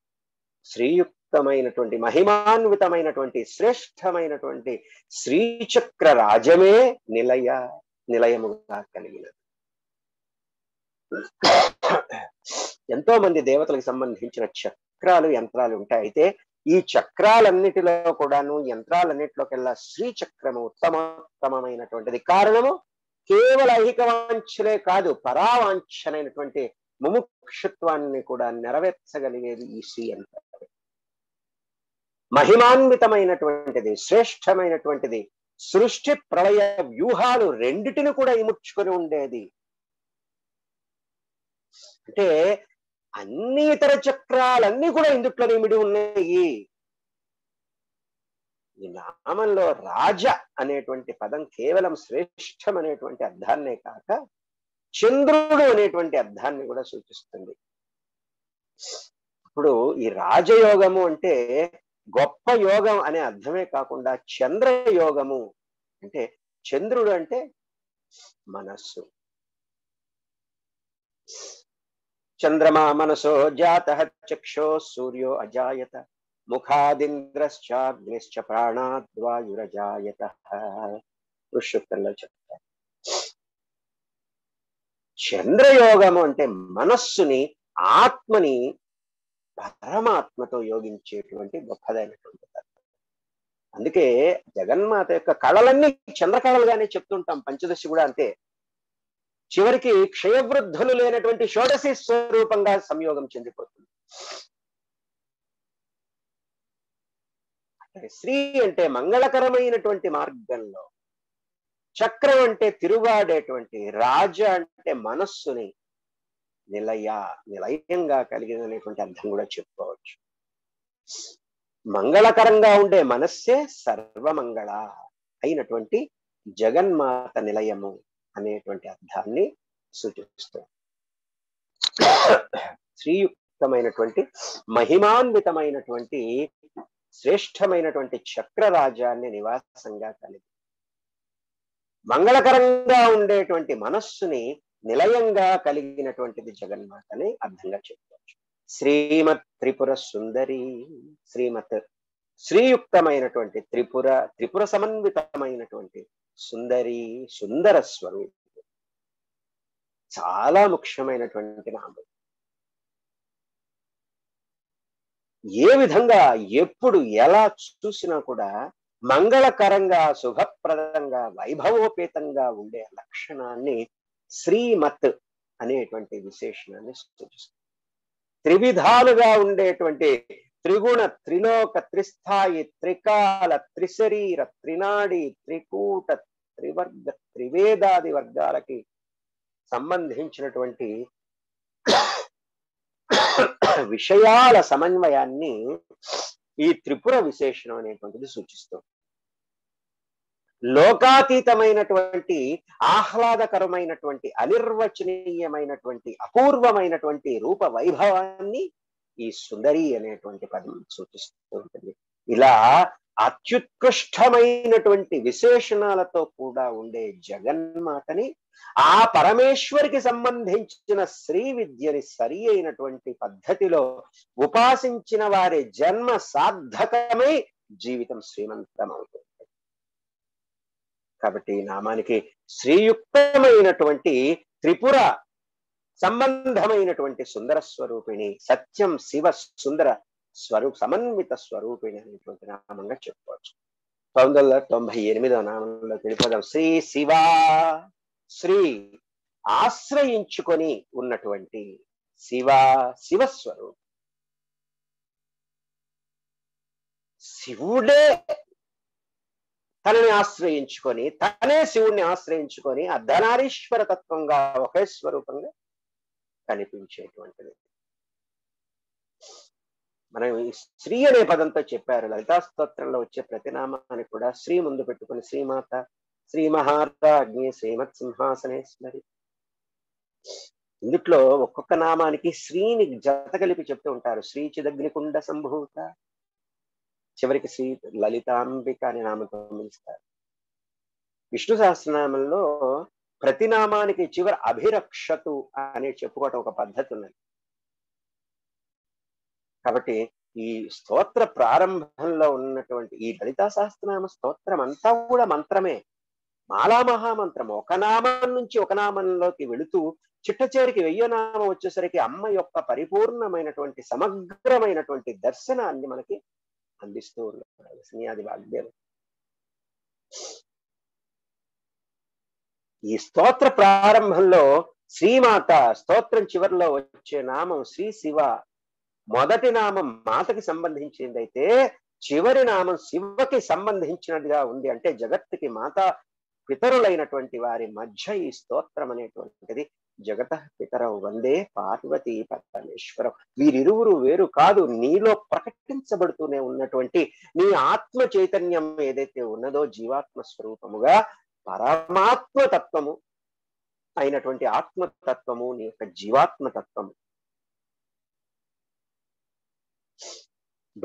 S2: శ్రీయుక్తమైనటువంటి మహిమాన్వితమైనటువంటి శ్రేష్టమైనటువంటి శ్రీచక్ర రాజమే నిలయముగా కలిగినది. ఎంతో మంది దేవతలకు సంబంధించిన చక్రాలు యంత్రాలు ఉంటాయి. అయితే ఈ చక్రాలన్నిటిలో కూడాను యంత్రాలన్నిటిలోకెల్లా శ్రీచక్రము ఉత్తమోత్తమైనటువంటిది. కారణము కేవల ఐహిక వాంఛలే కాదు, పరావాంఛనైనటువంటి ముముక్షుత్వాన్ని కూడా నెరవేర్చగలిగేది ఈ శ్రీ యంత్రం. మహిమాన్వితమైనటువంటిది, శ్రేష్టమైనటువంటిది, సృష్టి ప్రళయ వ్యూహాలు రెండిటిని కూడా ఇముడ్చుకొని ఉండేది. అంటే అన్ని ఇతర చక్రాలన్నీ కూడా ఇందుట్లో నిమిడి ఉన్నాయి. ఈ నామంలో రాజ అనేటువంటి పదం కేవలం శ్రేష్టం అనేటువంటి అర్థాన్నే కాక చంద్రుడు అనేటువంటి అర్థాన్ని కూడా సూచిస్తుంది. ఇప్పుడు ఈ రాజయోగము అంటే గొప్ప యోగం అనే అర్థమే కాకుండా చంద్రయోగము అంటే, చంద్రుడు అంటే మనస్సు. చంద్రమా మనసో జాతః చక్షో సూర్యో అజాయత ముఖాదింద్రశ్చాగ్నిశ్చ ప్రాణాద్వాయురజాయత పురుషోత్తంలో చెప్తారు. చంద్రయోగము అంటే మనస్సుని, ఆత్మని పరమాత్మతో యోగించేటువంటి గొప్పదైనటువంటి తత్వం. అందుకే జగన్మాత యొక్క కళలన్నీ చంద్రకళలుగానే చెప్తుంటాం. పంచదశి కూడా అంతే. చివరికి క్షయవృద్ధులు లేనటువంటి షోడశి స్వరూపంగా సంయోగం చెందిపోతుంది. శ్రీ అంటే మంగళకరమైనటువంటి మార్గంలో, చక్రం అంటే తిరుగాడేటువంటి, రాజ అంటే మనస్సుని నిలయంగా కలిగినటువంటి అర్థం కూడా చెప్పుకోవచ్చు. మంగళకరంగా ఉండే మనస్సే సర్వమంగళ అయినటువంటి జగన్మాత నిలయము అనేటువంటి అర్థాన్ని సూచిస్తుంది. శ్రీయుక్తమైనటువంటి మహిమాన్వితమైనటువంటి శ్రేష్టమైనటువంటి చక్రరాజాన్ని నివాసంగా కలిగి మంగళకరంగా ఉండేటువంటి మనస్సుని నిలయంగా కలిగినటువంటిది జగన్మాత అని అర్థంగా చెప్పుకోవచ్చు. శ్రీమత్ త్రిపుర సుందరి, శ్రీమత్ శ్రీయుక్తమైనటువంటి త్రిపుర సమన్వితమైనటువంటి సుందరి, సుందర స్వరూపం. చాలా ముఖ్యమైనటువంటి నామం. ఏ విధంగా, ఎప్పుడు, ఎలా చూసినా కూడా మంగళకరంగా, శుభప్రదంగా, వైభవోపేతంగా ఉండే లక్షణాన్ని శ్రీమత్ అనేటువంటి విశేషణాన్ని సూచిస్తుంది. త్రివిధాలుగా ఉండేటువంటి త్రిగుణ, త్రిలోక, త్రిస్థాయి, త్రికాల, త్రిశరీర, త్రినాడి, త్రికూట, త్రివర్గ, త్రివేదాది వర్గాలకి సంబంధించినటువంటి విషయాల సమన్వయాన్ని ఈ త్రిపుర విశేషణం అనేటువంటిది సూచిస్తుంది. లోకాతీతమైనటువంటి, ఆహ్లాదకరమైనటువంటి, అనిర్వచనీయమైనటువంటి, అపూర్వమైనటువంటి రూప వైభవాన్ని ఈ సుందరి అనేటువంటి పదం సూచిస్తూ ఉంటుంది. ఇలా అత్యుత్కృష్టమైనటువంటి విశేషణాలతో కూడా ఉండే జగన్మాతని, ఆ పరమేశ్వరికి సంబంధించిన శ్రీ విద్యని సరి అయినటువంటి పద్ధతిలో ఉపాసించిన వారి జన్మ సార్థకమై జీవితం శ్రీమంతమవుతుంది. కాబట్టి ఈ నామానికి శ్రీయుక్తమైనటువంటి త్రిపుర సంబంధమైనటువంటి సుందర స్వరూపిణి, సత్యం శివ సుందర సమన్విత స్వరూపిణి అనేటువంటి నామంగా చెప్పుకోవచ్చు. 998వ నామంలో తెలిపదాం. శ్రీ శివ, శ్రీ ఆశ్రయించుకొని ఉన్నటువంటి శివస్వరూపం. శివుడే తనని ఆశ్రయించుకొని, తనే శివుణ్ణి ఆశ్రయించుకొని అర్ధనారీశ్వర తత్వంగా ఒకే స్వరూపంగా కనిపించేటువంటిది. మనం ఈ శ్రీ అనే పదంతో చెప్పారు. లలితా స్తోత్రంలో వచ్చే ప్రతి నామాన్ని కూడా శ్రీ ముందు పెట్టుకుని శ్రీమాత, శ్రీ మహారాజ్ఞి, శ్రీమత్ సింహాసనేశ్వరి. ఇందుట్లో ఒక్కొక్క నామానికి శ్రీని జత కలిపి చెప్తూ ఉంటారు. శ్రీ చిదగ్నికుండ సంభూత, చివరికి శ్రీ లలితాంబిక అనే నామంతో పిలుస్తారు. విష్ణు సహస్రనామంలో ప్రతి నామానికి చివరి అభిరక్షతు అని చెప్పుకోవటం ఒక పద్ధతి ఉన్నది. కాబట్టి ఈ స్తోత్ర ప్రారంభంలో ఉన్నటువంటి ఈ లలితా సహస్రనామ స్తోత్రం అంతా కూడా మంత్రమే, మాలా మహామంత్రం. ఒక నామం నుంచి ఒక నామంలోకి వెళుతూ చిట్ట చివరికి 1000వ నామం వచ్చేసరికి అమ్మ యొక్క పరిపూర్ణమైనటువంటి సమగ్రమైనటువంటి దర్శనాన్ని మనకి అందిస్తూ ఉన్నారు శ్రీయాది వాగ్దేవం. ఈ స్తోత్ర ప్రారంభంలో శ్రీమాత, స్తోత్రం చివరిలో వచ్చే నామం శ్రీ శివ. మొదటి నామం మాతకి సంబంధించిందైతే చివరి నామం శివకి సంబంధించినదిగా ఉంది. అంటే జగత్తుకి మాత పితరులైనటువంటి వారి మధ్య ఈ స్తోత్రం అనేటువంటిది జగత పితరం వందే పార్వతీ పరమేశ్వరం. వీరిరువురు వేరు కాదు, నీలో ప్రకటించబడుతూనే ఉన్నటువంటి నీ ఆత్మ చైతన్యం ఏదైతే ఉన్నదో జీవాత్మ స్వరూపముగా పరమాత్మ తత్వము అయినటువంటి ఆత్మతత్వము నీ యొక్క జీవాత్మ తత్వము.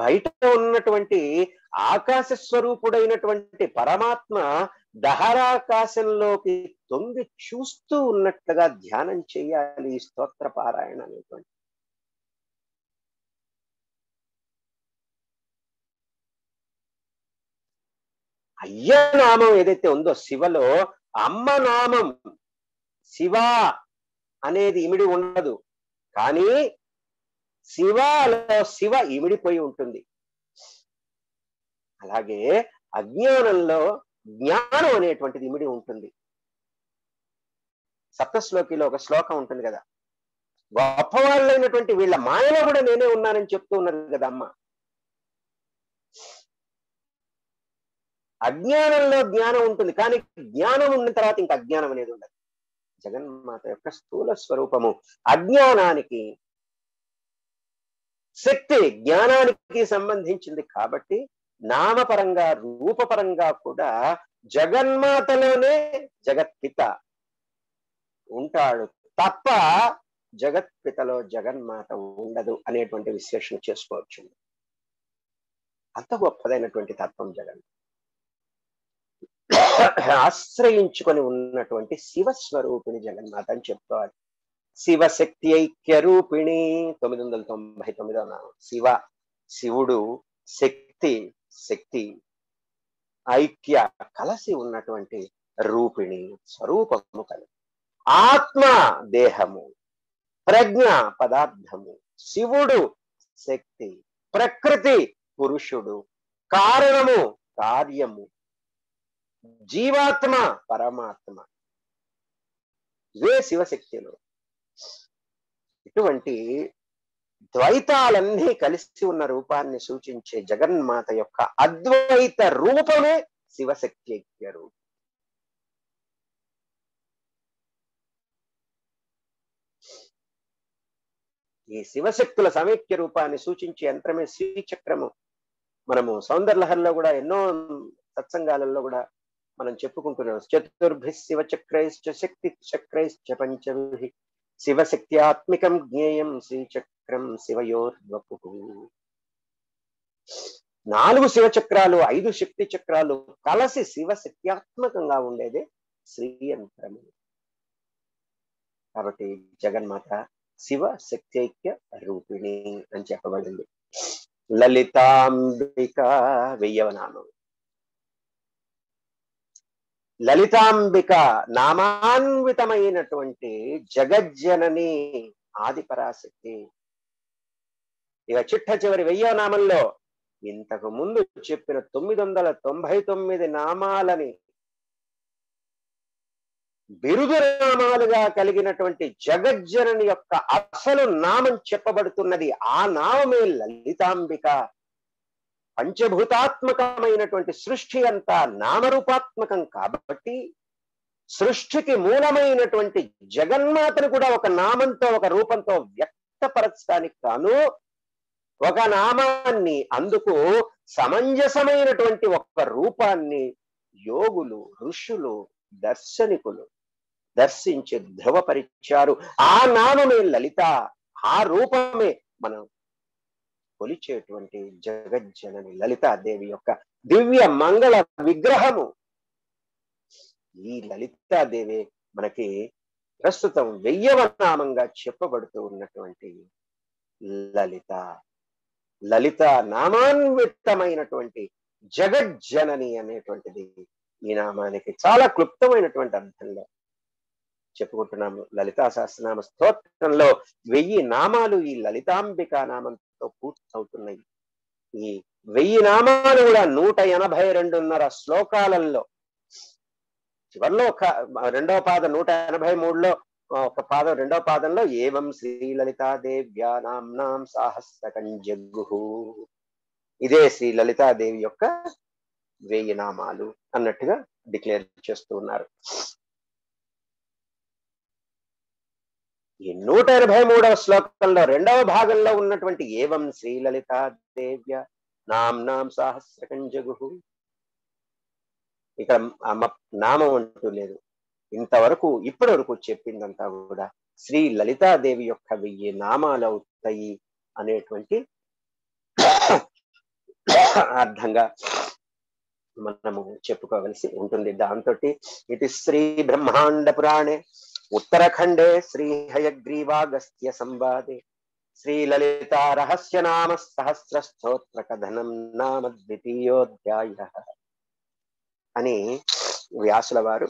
S2: బయట ఉన్నటువంటి ఆకాశ స్వరూపుడైనటువంటి పరమాత్మ దహరాకాశంలోకి తొంగి చూస్తూ ఉన్నట్లుగా ధ్యానం చేయాలి ఈ స్తోత్ర పారాయణ అనేటువంటి. అయ్య నామం ఏదైతే ఉందో శివలో, అమ్మ నామం శివ అనేది ఇమిడి ఉండదు, కానీ శివలో శివ ఇమిడిపోయి ఉంటుంది. అలాగే అజ్ఞానంలో జ్ఞానం అనేటువంటిది ఇమిడి ఉంటుంది. సప్తశ్లోకిలో ఒక శ్లోకం ఉంటుంది కదా, గొప్పవాళ్ళైనటువంటి వీళ్ళ మాయలో కూడా నేనే ఉన్నానని చెప్తూ ఉన్నారు కదా అమ్మ. అజ్ఞానంలో జ్ఞానం ఉంటుంది, కానీ జ్ఞానం ఉన్న తర్వాత ఇంకా అజ్ఞానం అనేది ఉండదు. జగన్మాత యొక్క స్థూల స్వరూపము అజ్ఞానానికి, శక్తి జ్ఞానానికి సంబంధించింది కాబట్టి నామపరంగా రూపపరంగా కూడా జగన్మాతలోనే జగత్పిత ఉంటాడు తప్ప జగత్పితలో జగన్మాత ఉండదు అనేటువంటి విశ్లేషణ చేసుకోవచ్చు. అంత గొప్పదైనటువంటి తత్వం జగన్. ఆశ్రయించుకొని ఉన్నటువంటి శివస్వరూపిణి జగన్మాత అని చెప్పుకోవాలి. శివశక్తి ఐక్య రూపిణి 999వ నామం. శివ శివుడు, శక్తి శక్తి, ఐక్య కలసి ఉన్నటువంటి రూపిణి స్వరూపము కలి, ఆత్మ దేహము, ప్రజ్ఞ పదార్థము, శివుడు శక్తి, ప్రకృతి పురుషుడు, కారణము కార్యము, జీవాత్మ పరమాత్మ. ఇవే శివశక్తులు. ఇటువంటి ద్వైతాలన్నీ కలిసి ఉన్న రూపాన్ని సూచించే జగన్మాత యొక్క అద్వైత రూపమే శివశక్తి ఐక్య రూపం. ఈ శివశక్తుల సమైక్య రూపాన్ని సూచించే యంత్రమే శ్రీచక్రము. మనము సౌందర్యలహరిలో కూడా ఎన్నో సత్సంగాలలో కూడా మనం చెప్పుకుంటున్నాం. చతుర్భి శివచక్రైశ్చ శక్తి చక్రైశ్చ పంచభి శివశక్త్యాత్మికం జ్ఞేయం శ్రీచక్రం శివయోర్వపు. 4 శివచక్రాలు 5 శక్తి చక్రాలు కలిసి శివశక్త్యాత్మకంగా ఉండేదే శ్రీ యంత్రము. కాబట్టి జగన్మాత శివ శక్తైక్య రూపిణి అని చెప్పబడింది. లలితాంబిక 1000వ నామం. లలితాంబిక నామాన్వితమైనటువంటి జగజ్జనని ఆదిపరాశక్తి. ఇక చిట్ట చివరి 1000వ నామంలో ఇంతకు ముందు చెప్పిన 999 నామాలని బిరుదు నామాలుగా కలిగినటువంటి జగజ్జనని యొక్క అసలు నామం చెప్పబడుతున్నది. ఆ నామమే లలితాంబిక. పంచభూతాత్మకమైనటువంటి సృష్టి అంతా నామరూపాత్మకం కాబట్టి సృష్టికి మూలమైనటువంటి జగన్మాతను కూడా ఒక నామంతో ఒక రూపంతో వ్యక్తపరచడానికి గాను ఒక నామాన్ని, అందుకు సమంజసమైనటువంటి ఒక రూపాన్ని యోగులు, ఋషులు, దర్శనికులు దర్శించి ధృవపరిచారు. ఆ నామమే లలిత, ఆ రూపమే మనం కొలిచేటువంటి జగజ్జనని లలితాదేవి యొక్క దివ్య మంగళ విగ్రహము. ఈ లలితాదేవి మనకి ప్రస్తుతం 1000వ నామంగా చెప్పబడుతూ ఉన్నటువంటి లలిత. లలిత నామాన్వితమైనటువంటి జగజ్జనని అనేటువంటిది ఈ నామానికి చాలా క్లుప్తమైనటువంటి అర్థంలో చెప్పుకుంటున్నాము. లలితా సహస్రనామ స్తోత్రంలో 1000 నామాలు ఈ లలితాంబికా నామంతో పూర్తవుతున్నాయి. ఈ 1000 నామాలు కూడా 182.5 శ్లోకాలలో చివరిలో ఒక రెండవ పాదం 183లో ఒక పాదం, రెండవ పాదంలో ఏవం శ్రీ లలితాదేవ్యా నామ్నాం సాహస్రకం జగ్గుః, ఇదే శ్రీ లలితాదేవి యొక్క 1000 నామాలు అన్నట్టుగా డిక్లేర్ చేస్తూ ఉన్నారు. ఈ 183వ శ్లోకంలో రెండవ భాగంలో ఉన్నటువంటి ఏవం శ్రీ లలితాదేవ్య నామ్నాం సాహస్రకం జగ్గుః, ఇక్కడ నామం అంటూ లేదు. ఇంతవరకు ఇప్పటి వరకు చెప్పిందంతా కూడా శ్రీ లలితాదేవి యొక్క 1000 నామాలు అవుతాయి అనేటువంటి అర్థంగా మనము చెప్పుకోవలసి ఉంటుంది. దాంతో ఇది శ్రీ బ్రహ్మాండ పురాణే ఉత్తరాఖండే శ్రీ హయగ్రీవాగస్త్య సంవాదే శ్రీ లలిత రహస్య నామ సహస్ర స్తోత్ర కథనం నామ 2వ అని వ్యాసుల వారు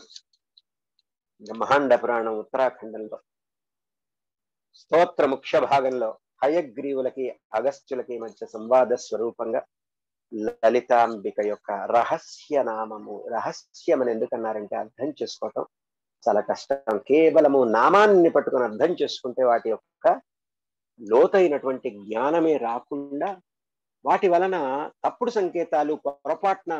S2: బ్రహ్మాండ పురాణం ఉత్తరాఖండంలో స్తోత్ర ముఖ్య భాగంలో హయగ్రీవులకి అగస్త్యులకి మధ్య సంవాద స్వరూపంగా లలితాంబిక యొక్క రహస్య నామము, రహస్యం అని ఎందుకన్నారంటే అర్థం చేసుకోవటం చాలా కష్టం. కేవలము నామాన్ని పట్టుకొని అర్థం చేసుకుంటే వాటి యొక్క లోతైనటువంటి జ్ఞానమే రాకుండా వాటి వలన తప్పుడు సంకేతాలు పొరపాటున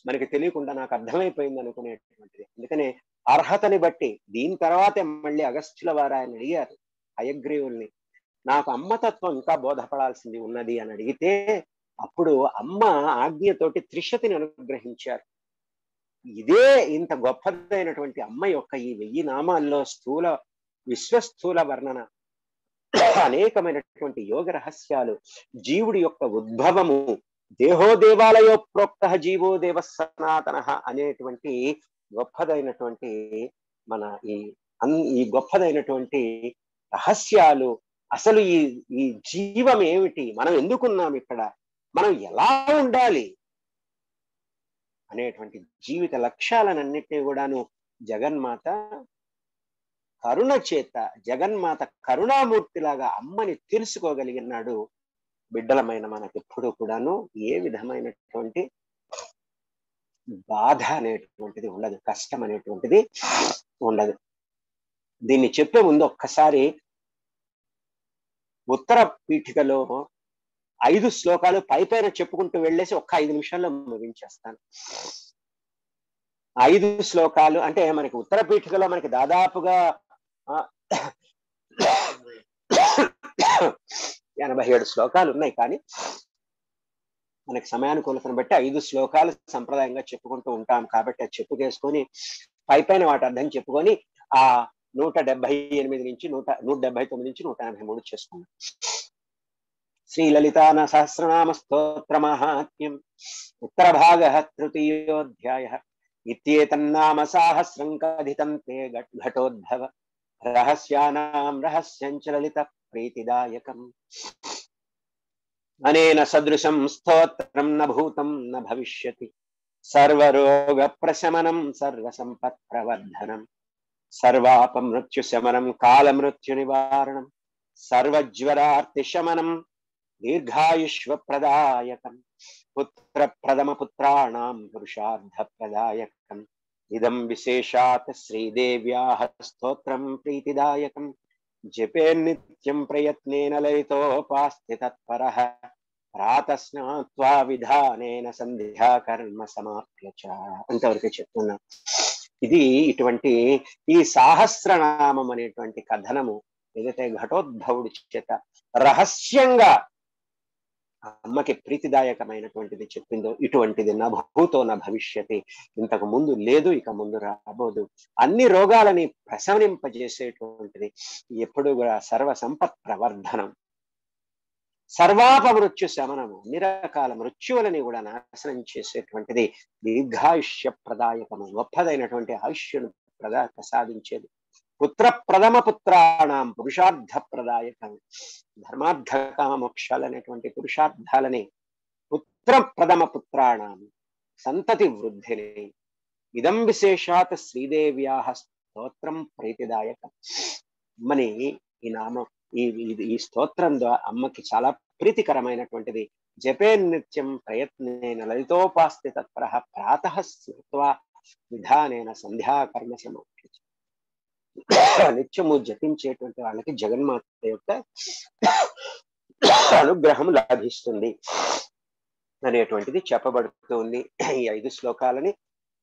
S2: మనకి తెలియకుండా నాకు అర్థమైపోయింది అనుకునేటువంటిది. అందుకనే అర్హతని బట్టి దీని తర్వాతే మళ్ళీ అగస్త్యుల వారు ఆయన అడిగారు హయగ్రీవుల్ని, నాకు అమ్మతత్వం ఇంకా బోధపడాల్సింది ఉన్నది అని అడిగితే అప్పుడు అమ్మ ఆజ్ఞతోటి త్రిశతిని అనుగ్రహించారు. ఇదే ఇంత గొప్పదైనటువంటి అమ్మ యొక్క ఈ 1000 నామాల్లో స్థూల విశ్వస్థూల వర్ణన, అనేకమైనటువంటి యోగ రహస్యాలు, జీవుడి యొక్క ఉద్భవము, దేహో దేవాలయో ప్రోక్త జీవో దేవ సనాతన అనేటువంటి గొప్పదైనటువంటి మన ఈ గొప్పదైనటువంటి రహస్యాలు, అసలు ఈ జీవం ఏమిటి, మనం ఎందుకున్నాం ఇక్కడ, మనం ఎలా ఉండాలి అనేటువంటి జీవిత లక్ష్యాలన్నింటినీ కూడాను జగన్మాత కరుణ చేత, జగన్మాత కరుణామూర్తిలాగా అమ్మని తెలుసుకోగలిగినాడు. బిడ్డలమైన మనకెప్పుడు కూడాను ఏ విధమైనటువంటి బాధ అనేటువంటిది ఉండదు, కష్టం అనేటువంటిది ఉండదు. దీన్ని చెప్పే ముందు ఒక్కసారి ఉత్తర పీఠికలో 5 శ్లోకాలు పైపైన చెప్పుకుంటూ వెళ్ళేసి ఒక్క 5 నిమిషాల్లో ముగించేస్తాను. 5 శ్లోకాలు అంటే మనకి ఉత్తర పీఠికలో మనకి దాదాపుగా 87 శ్లోకాలు ఉన్నాయి. కానీ మనకి సమయానుకూలతను బట్టి 5 శ్లోకాలు సంప్రదాయంగా చెప్పుకుంటూ ఉంటాం. కాబట్టి అది చెప్పుకేసుకొని పైపైన వాటి అర్థం చెప్పుకొని ఆ 178 నుంచి 179 నుంచి 183 చేసుకున్నాం. శ్రీ లలితాన సహస్రనామ స్తోత్ర మహాత్మ్యం ఉత్తర భాగ 3యోధ్యాయ ఇత్యేతన్నామ సాహస్రం కథితం తే ఘటోద్భవ రహస్యానాం రహస్యం చ లలిత ప్రీతిదాయకం అనేన సదృశం స్తోత్రం న భూతం న భవిష్యతి సర్వరోగ ప్రశమనం సర్వసంపత్ ప్రవర్ధనం సర్వాపమృత్యు శమనం కాలమృత్యు నివారణం సర్వజ్వరార్తి శమనం దీర్ఘాయుష్వ ప్రదాయకం పుత్ర ప్రథమ పుత్రాణాం పురుషార్థ ప్రదాయకం ఇదం విశేషాత్ శ్రీదేవ్యాః స్తోత్రం ప్రీతిదాయకం జపే నిత్యం ప్రయత్నేన లలితోపాస్తి తత్పరః ప్రాతస్నాత్వా విధానేన సంధ్యా కర్మ సమాప్య చ. అంతవరకే చెప్తున్నా. ఇది ఇటువంటి ఈ సహస్రనామం అనేటువంటి కథనము ఏదైతే ఘటోద్భవుడి చేత రహస్యంగా అమ్మకి ప్రీతిదాయకమైనటువంటిది చెప్పిందో, ఇటువంటిది నా భూతో నా భవిష్యతి, ఇంతకు ముందు లేదు, ఇక ముందు రాబోదు, అన్ని రోగాలని ప్రశమనింపజేసేటువంటిది, ఎప్పుడు కూడా సర్వ సంపత్ ప్రవర్ధనం, సర్వాపమృత్యు శమనము, అన్ని రకాల మృత్యువులని కూడా నాశనం చేసేటువంటిది, దీర్ఘాయుష్య ప్రదాయకము, గొప్పదైనటువంటి ఆయుష్యును ప్రసాదించేది, పుత్ర ప్రథమ పుత్రాణం పురుషార్థ ప్రదాయకం, ధర్మార్థ కామ మోక్షాలు అనేటువంటి పురుషార్థాలని, పుత్ర ప్రథమ పుత్రాణం సంతతి వృద్ధిని, ఇదం విశేషాత్ శ్రీదేవ్యా స్తోత్రం ప్రీతిదాయకం. అమ్మని ఈ నామం ఈ స్తోత్రం ద్వారా అమ్మకి చాలా ప్రీతికరమైనటువంటిది. జపే నిత్యం ప్రయత్నేన లలితోపాస్తి తత్పరః ప్రాతః స్మృత్వా విధానేన సంధ్యాకర్మ సమాప్యతే. నిత్యము జపించేటువంటి వాళ్ళకి జగన్మాత యొక్క అనుగ్రహం లభిస్తుంది అనేటువంటిది చెప్పబడుతుంది. ఈ 5 శ్లోకాలని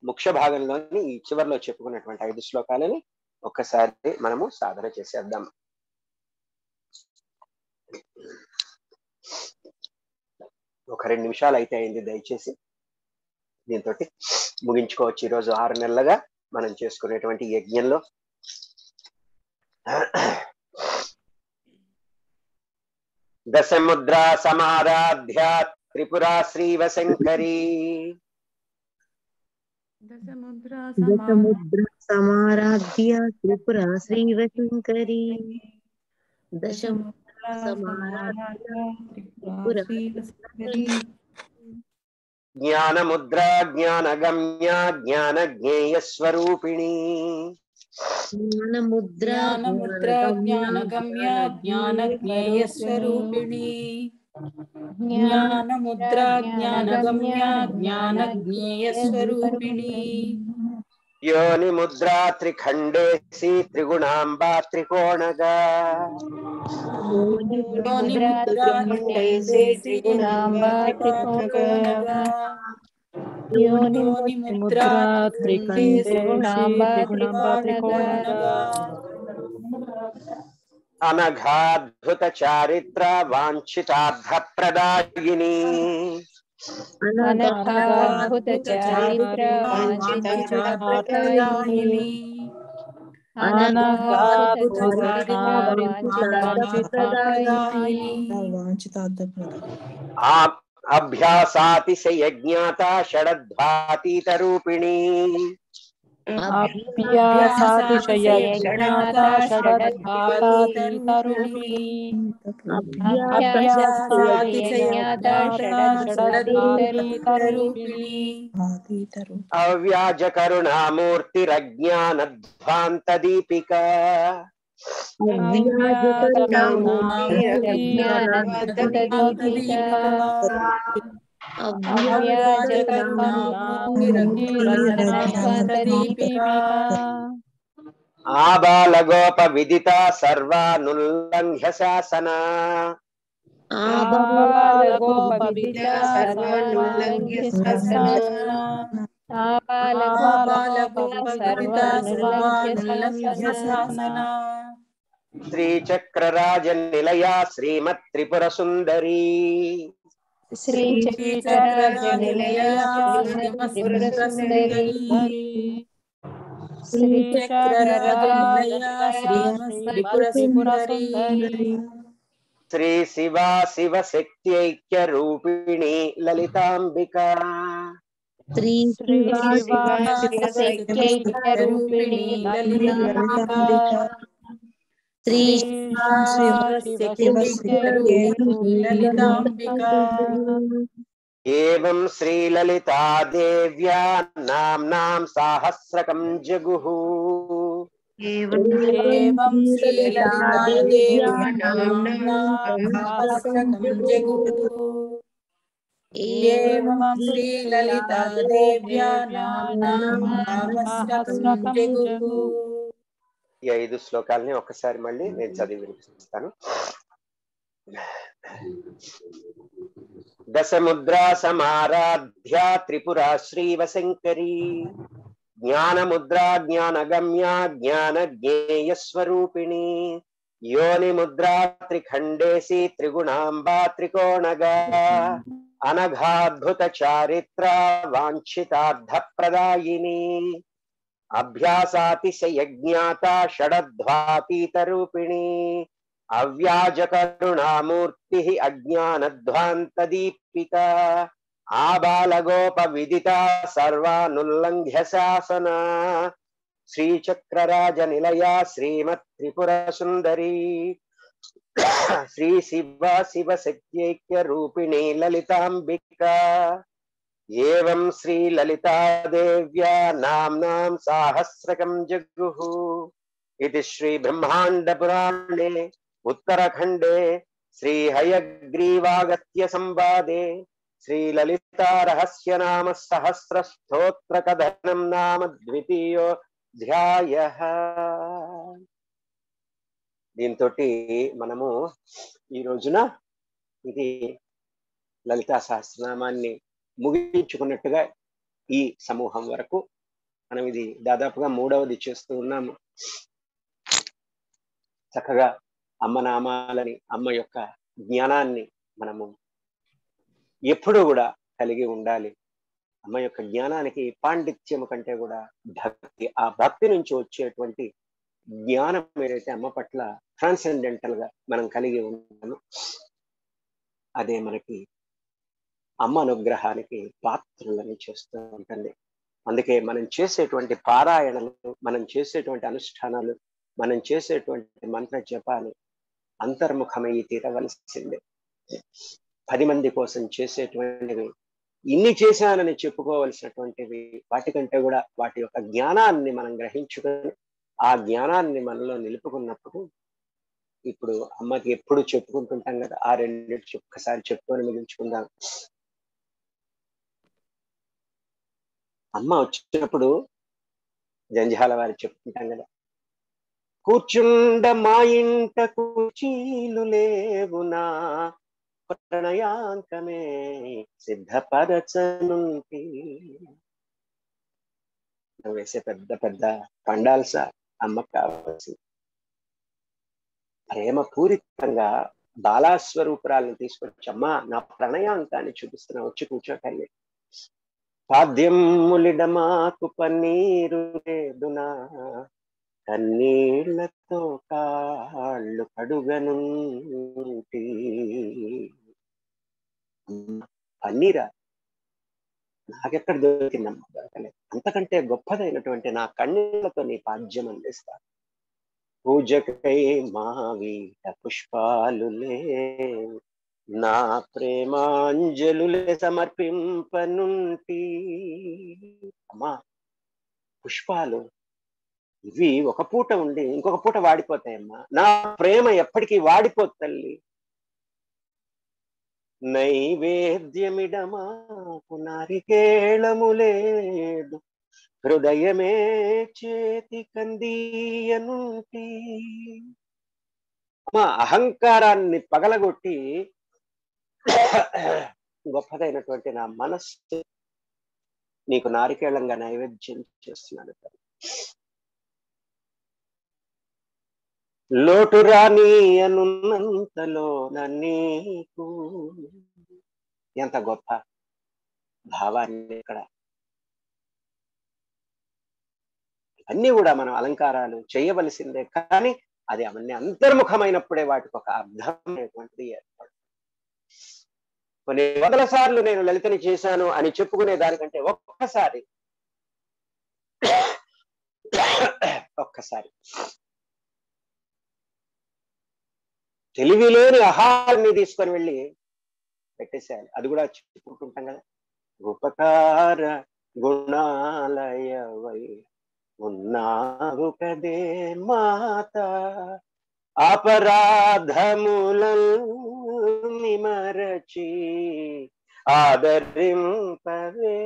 S2: ముఖ్య భాగంలోని ఈ చివరిలో చెప్పుకున్నటువంటి 5 శ్లోకాలని ఒక్కసారి మనము సాధన చేసేద్దాం. ఒక 2 నిమిషాలు అయితే అయింది. దయచేసి దీంతో ముగించుకోవచ్చు. ఈరోజు 6 నెలలుగా మనం చేసుకునేటువంటి యజ్ఞంలో దశముద్రా సమారాధ్య త్రిపురా శ్రీవశంకరీ,
S3: దశముద్రా సమారాధ్య త్రిపురా శ్రీవశంకరీ, దశముద్రా సమారాధ్య త్రిపురా శ్రీవశంకరీ,
S2: జ్ఞానముద్రా జ్ఞానగమ్య జ్ఞానజ్ఞేయ స్వరూపిణి,
S3: జ్ఞానముద్రా
S1: జ్ఞానగమ్య జ్ఞానజ్ఞేయ స్వరూపిణి, జ్ఞానముద్రా జ్ఞానగమ్య జ్ఞానజ్ఞేయ స్వరూపిణి,
S2: యోని ముద్రా త్రిఖండేసి త్రిగుణాంబా త్రికోణగా,
S1: యోని ముద్రా త్రిఖండేసి త్రిగుణాంబా త్రికోణగా, యోని ముద్రా త్రిఖండేసి త్రిగుణాంబా త్రికోణగా,
S2: అనఘాద్భుత చారిత్ర వాంఛితార్థ ప్రదాయిని,
S3: అనఘాద్భుత చారిత్ర వాంఛితార్థప్రదాయిని,
S2: అభ్యాసాతిశయ జ్ఞాత షడద్వాతీత రూపిణి,
S1: అభ్యాసాతిశయ జ్ఞాత షడద్వాతీత రూపిణి, అభ్యాసాతిశయ జ్ఞాత షడద్వాతీత రూపిణి,
S2: అవ్యాజ కరుణామూర్తిరజ్ఞానధ్వాంత దీపిక, ఆబాలగోప విదిత సర్వానుల్లంఘ్య శాసన, శ్రీచక్రరాజ నిలయ శ్రీమత్ త్రిపుర సుందరీ, శ్రీ శివా శివ శక్త్యైక్య రూపిణి లలితాంబికా,
S3: శ్రీ రూపిణి శ్రీ
S1: లలితాంబికా,
S2: ఏవం శ్రీలలితా దేవ్యా నామ్నాం సాహస్రకం జగుః,
S1: ఏవం శ్రీలలితా దేవ్యా నామ్నాం సాహస్రకం జగుః, ఏవం శ్రీలలితా దేవ్యా నామ్నాం సాహస్రకం జగుః.
S2: ఈ 5 శ్లోకాలని ఒక్కసారి మళ్ళీ నేను చదివి వినిపిస్తాను. దశముద్రా సమారాధ్య త్రిపురా శ్రీవశంకరీ, జ్ఞానముద్రా జ్ఞానగమ్య జ్ఞాన జ్ఞేయ స్వరూపిణి యోని ముద్రా త్రిఖండేసి త్రిగుణాంబా త్రికోణగా అనఘాద్భుత చారిత్ర వాంఛితార్థ ప్రదాయిని అభ్యాసాతిశయ జ్ఞాత షడధ్వాతీత రూపిణి అవ్యాజ కరుణామూర్తి అజ్ఞానధ్వాంత దీపిత ఆబాలగోప విదిత సర్వానుల్లంఘ్య శాసన శ్రీచక్రరాజ నిలయ శ్రీమత్ త్రిపుర సుందరి శ్రీ శివ శివ శక్త్యైక్య రూపిణి లలితాంబిక ఏవం శ్రీ లలితాదేవ్యా నామ్నాం సాహస్రకం జగ్గుః ఇది శ్రీ బ్రహ్మాండ పురాణే ఉత్తరాఖండే శ్రీ హయగ్రీవాగత్య సంవాదే శ్రీ లలితా రహస్య నామ సహస్ర స్తోత్ర కథనం నామ ద్వితీయోధ్యాయః. దీంతో మనము ఈ రోజున ఇది లలితా సహస్రనామాన్ని ముగించుకున్నట్టుగా ఈ సమూహం వరకు మనం ఇది దాదాపుగా 3వది చేస్తూ ఉన్నాము. చక్కగా అమ్మ నామాలని, అమ్మ యొక్క జ్ఞానాన్ని మనము ఎప్పుడూ కూడా కలిగి ఉండాలి. అమ్మ యొక్క జ్ఞానానికి పాండిత్యము కంటే కూడా భక్తి, ఆ భక్తి నుంచి వచ్చేటువంటి జ్ఞానం ఏదైతే అమ్మ పట్ల ట్రాన్సెండెంటల్ గా మనం కలిగి ఉన్నాము, అదే మనకి అమ్మ అనుగ్రహానికి పాత్రలని చేస్తూ ఉంటుంది. అందుకే మనం చేసేటువంటి పారాయణలు, మనం చేసేటువంటి అనుష్ఠానాలు, మనం చేసేటువంటి మంత్ర జపాలు అంతర్ముఖమై తీరవలసిందే. 10 మంది కోసం చేసేటువంటివి, ఇన్ని చేశానని చెప్పుకోవలసినటువంటివి, వాటికంటే కూడా వాటి యొక్క జ్ఞానాన్ని మనం గ్రహించుకొని ఆ జ్ఞానాన్ని మనలో నిలుపుకున్నప్పుడు, ఇప్పుడు అమ్మకి ఎప్పుడు చెప్పుకుంటుంటాం కదా, ఆ రెండింటి ఒక్కసారి చెప్పుకొని మిగిల్చుకుందాం. అమ్మ వచ్చినప్పుడు జంజాల వారి చెప్పుకుంటాం కదా, కూర్చుండ మా ఇంట కుర్చీలు లేవునా ప్రణయాంకమే సిద్ధపరచనుంటి. వేసే పెద్ద పెద్ద పండాల్స అమ్మకు కావాల్సింది. ప్రేమ పూరితంగా బాలాస్వరూపురాలను తీసుకొచ్చి, అమ్మా నా ప్రణయాంకాన్ని చూపిస్తున్నా, వచ్చి కూర్చోటల్లి. పాద్యములిడమాకు పన్నీరు లేదునా కన్నీళ్లతో కాళ్ళు కడుగనుంటి. పన్నీరా నాకెక్కడ దొరికిందమ్మా, దొరకలేదు. అంతకంటే గొప్పదైనటువంటి నా కన్నీళ్లతో నీ పాద్యం అందిస్తా. పూజకై మా వీట పుష్పాలులే, నా ప్రేమాంజలులే సమర్పింపనుంటి. అమ్మా పుష్పాలు ఇవి ఒక పూట ఉండి ఇంకొక పూట వాడిపోతాయమ్మా. నా ప్రేమ ఎప్పటికీ వాడిపోతు తల్లి. నైవేద్యమిడమాకు నారికేళము లేదు, హృదయమే చేతి కందీయనుంటి. అమ్మా అహంకారాన్ని పగలగొట్టి గొప్పదైనటువంటి నా మనస్సు నీకు నారికేళంగా నైవేద్యం చేస్తున్నాను. లోటు రాని అనున్నంతలో నీకు. ఎంత గొప్ప భావాన్ని ఇక్కడ. అన్ని కూడా మనం అలంకారాలు చేయవలసిందే, కానీ అది అవన్నీ అంతర్ముఖమైనప్పుడే వాటికి ఒక అర్థమైనటువంటిది ఏర్పడు. కొన్ని వందల సార్లు నేను లలితని చేశాను అని చెప్పుకునే దానికంటే ఒక్కసారి తెలివిలేని ఆహారాన్ని తీసుకొని వెళ్ళి పెట్టేసేయాలి. అది కూడా చెప్పుకుంటుంటాం కదా, ఉపకార గుణాలయవై ఉన్నావు కదే మాత, అపరాధములని మరచి ఆదరింపవే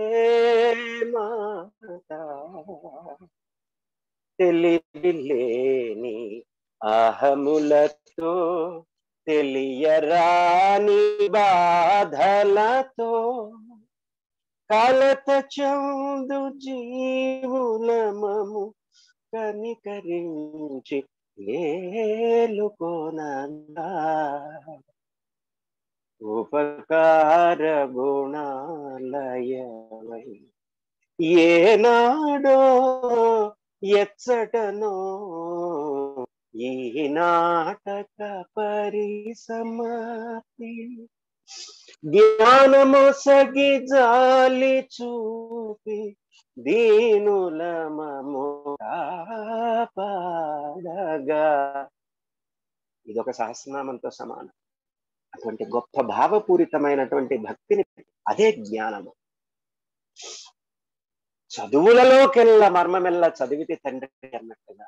S2: మాత. తెలివిలేని అహములతో తెలియరాని బాధలతో కలత చందు జీవులమము కనికరించి ఏలుకోనందా ఉపకార గుణాలయమై ఏనాడో ఎచ్చటనో ఈ నాటక పరిసమాప్తి జ్ఞానమొసగి జాలి చూపి దీనులమము కాపాడగా. ఇదొక సహస్రనామంతో సమానం. అటువంటి గొప్ప భావపూరితమైనటువంటి భక్తిని, అదే జ్ఞానము. చదువులలోకెల్లా మర్మమెల్ల చదివితే తండ్రి అన్నట్టుగా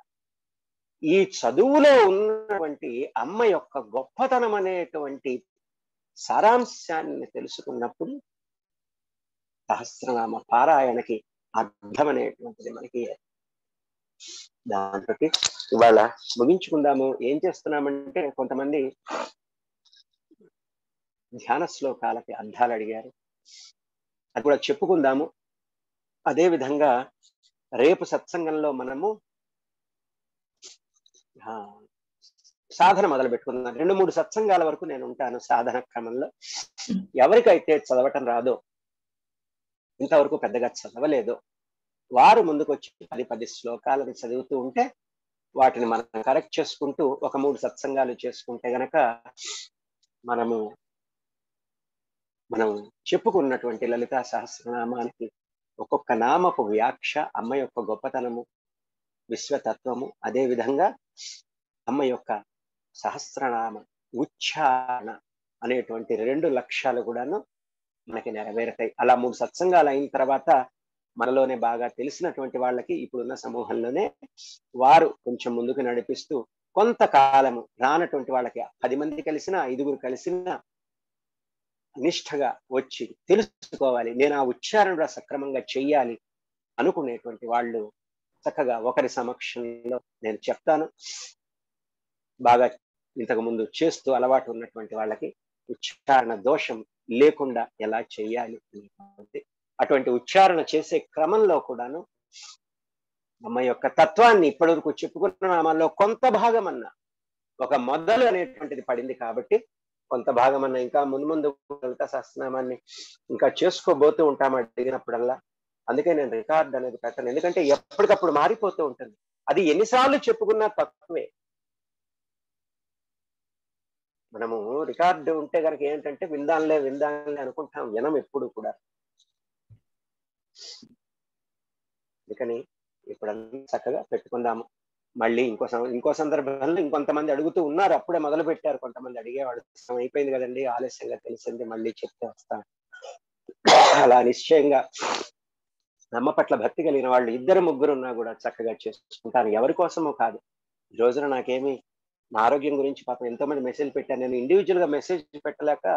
S2: ఈ చదువులో ఉన్నటువంటి అమ్మ యొక్క గొప్పతనం అనేటువంటి సారాంశాన్ని తెలుసుకున్నప్పుడు సహస్రనామ పారాయణకి అర్థం అనేటువంటిది మనకి. దాంతో ఇవాళ ముగించుకుందాము. ఏం చేస్తున్నామంటే, కొంతమంది ధ్యాన శ్లోకాలకి అర్థాలు అడిగారు, అది కూడా చెప్పుకుందాము. అదే విధంగా రేపు సత్సంగంలో మనము సాధన మొదలు పెట్టుకుందాం. 2-3 సత్సంగాల వరకు నేను ఉంటాను సాధన క్రమంలో. ఎవరికైతే చదవటం రాదో, ఇంతవరకు పెద్దగా చదవలేదో, వారు ముందుకు వచ్చి 10 శ్లోకాలను చదువుతూ ఉంటే వాటిని మనం కరెక్ట్ చేసుకుంటూ ఒక 3 సత్సంగాలు చేసుకుంటే గనక మనం చెప్పుకున్నటువంటి లలితా సహస్రనామానికి ఒక్కొక్క నామపు వ్యాఖ్య, అమ్మ యొక్క గొప్పతనము, విశ్వతత్వము, అదే విధంగా అమ్మ యొక్క సహస్రనామ ఉచ్చారణ అనేటువంటి 2 లక్ష్యాలు కూడాను మనకి నెరవేరుతాయి. అలా 3 సత్సంగాలు అయిన తర్వాత మనలోనే బాగా తెలిసినటువంటి వాళ్ళకి, ఇప్పుడున్న సమూహంలోనే వారు కొంచెం ముందుకు నడిపిస్తూ, కొంతకాలము రానటువంటి వాళ్ళకి 10 మంది కలిసినా 5గురు కలిసినా నిష్ఠగా వచ్చి తెలుసుకోవాలి, నేను ఆ ఉచ్చారణ సక్రమంగా చెయ్యాలి అనుకునేటువంటి వాళ్ళు చక్కగా ఒకరి సమక్షంలో నేను చెప్తాను. బాగా ఇంతకు ముందు చేస్తూ అలవాటు ఉన్నటువంటి వాళ్ళకి ఉచ్చారణ దోషం లేకుండా ఎలా చేయాలి అటువంటి ఉచ్చారణ చేసే క్రమంలో కూడాను అమ్మ యొక్క తత్వాన్ని ఇప్పటివరకు చెప్పుకున్న నామాల్లో కొంత భాగం అన్నా, ఒక మొదలు అనేటువంటిది పడింది కాబట్టి కొంత భాగం అన్నా ఇంకా ముందు లలితా సహస్రనామాన్ని ఇంకా చేసుకోబోతూ ఉంటాం అడిగినప్పుడల్లా. అందుకే నేను రికార్డ్ అనేది పెట్టను, ఎందుకంటే ఎప్పటికప్పుడు మారిపోతూ ఉంటుంది. అది ఎన్నిసార్లు చెప్పుకున్నా తక్కువే. మనము రికార్డు ఉంటే కనుక ఏంటంటే విందాంలే అనుకుంటాం, వినం ఎప్పుడు కూడా. అందుకని ఇప్పుడన్నీ చక్కగా పెట్టుకుందాము. మళ్ళీ ఇంకో సందర్భంలో ఇంకొంతమంది అడుగుతూ ఉన్నారు, అప్పుడే మొదలు పెట్టారు కొంతమంది అడిగేవాడు. అయిపోయింది కదండి, ఆలస్యంగా తెలిసింది, మళ్ళీ చెప్తే వస్తాను. అలా నిశ్చయంగా అమ్మ పట్ల భక్తి కలిగిన వాళ్ళు 2-3 ఉన్నా కూడా చక్కగా చేసుకుంటాను. ఎవరి కోసమో కాదు. ఈ రోజున నాకేమి నా ఆరోగ్యం గురించి పాపం ఎంతో మంది మెసేజ్ పెట్టాను. నేను ఇండివిజువల్ గా మెసేజ్ పెట్టలేక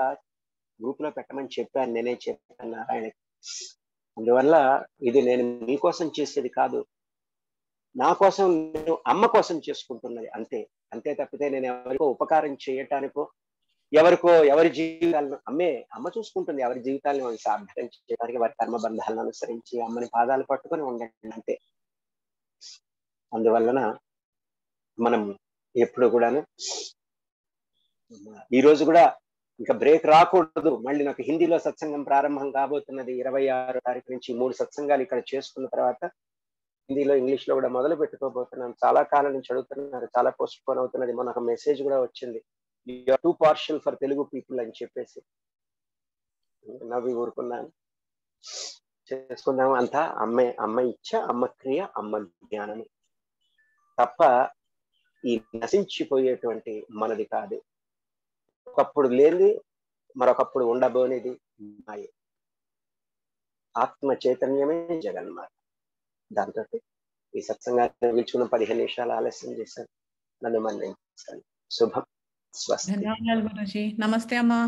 S2: గ్రూప్ లో పెట్టమని చెప్పాను, నేనే చెప్పాను నారాయణకి. అందువల్ల ఇది నేను మీకోసం చేసేది కాదు, నా కోసం, నేను అమ్మ కోసం చేసుకుంటున్నది అంతే తప్పితే నేను ఎవరికో ఉపకారం చేయటానికో, ఎవరి జీవితాలను అమ్మ చూసుకుంటుంది. ఎవరి జీవితాలను మనం సార్థకం చేయడానికి వారి కర్మబంధాలను అనుసరించి అమ్మని పాదాలు పట్టుకొని ఉండండి అంతే. అందువలన మనం ఎప్పుడు కూడాను ఈ రోజు కూడా ఇంకా బ్రేక్ రాకూడదు. మళ్ళీ నాకు హిందీలో సత్సంగం ప్రారంభం కాబోతున్నది 26వ తారీఖు నుంచి. 3 సత్సంగాలు ఇక్కడ చేసుకున్న తర్వాత హిందీలో, ఇంగ్లీష్ లో కూడా మొదలు పెట్టుకోబోతున్నాను. చాలా కాలం నుంచి అడుగుతున్నారు, చాలా పోస్ట్ పోన్ అవుతున్నది. మనకు మెసేజ్ కూడా వచ్చింది, you're too partial for Telugu people అని చెప్పేసి. నవ్వి ఊరుకున్నాను. చేసుకుందాము. అంతా అమ్మ ఇచ్చ, అమ్మ క్రియ, అమ్మ జ్ఞానము తప్ప ఈ నశించిపోయేటువంటి మనది కాదు. ఒకప్పుడు లేనిది మరొకప్పుడు ఉండబోనిది మాయే. ఆత్మ చైతన్యమే జగన్మాత. దాంతో ఈ సత్సంగాన్ని పిలుచుకున్న 15 నిమిషాలు ఆలస్యం చేశాను, నన్ను మన్నించాను. శుభం. స్వస్తి.
S1: ధన్యవాదాలు గురూజీ. నమస్తే అమ్మా.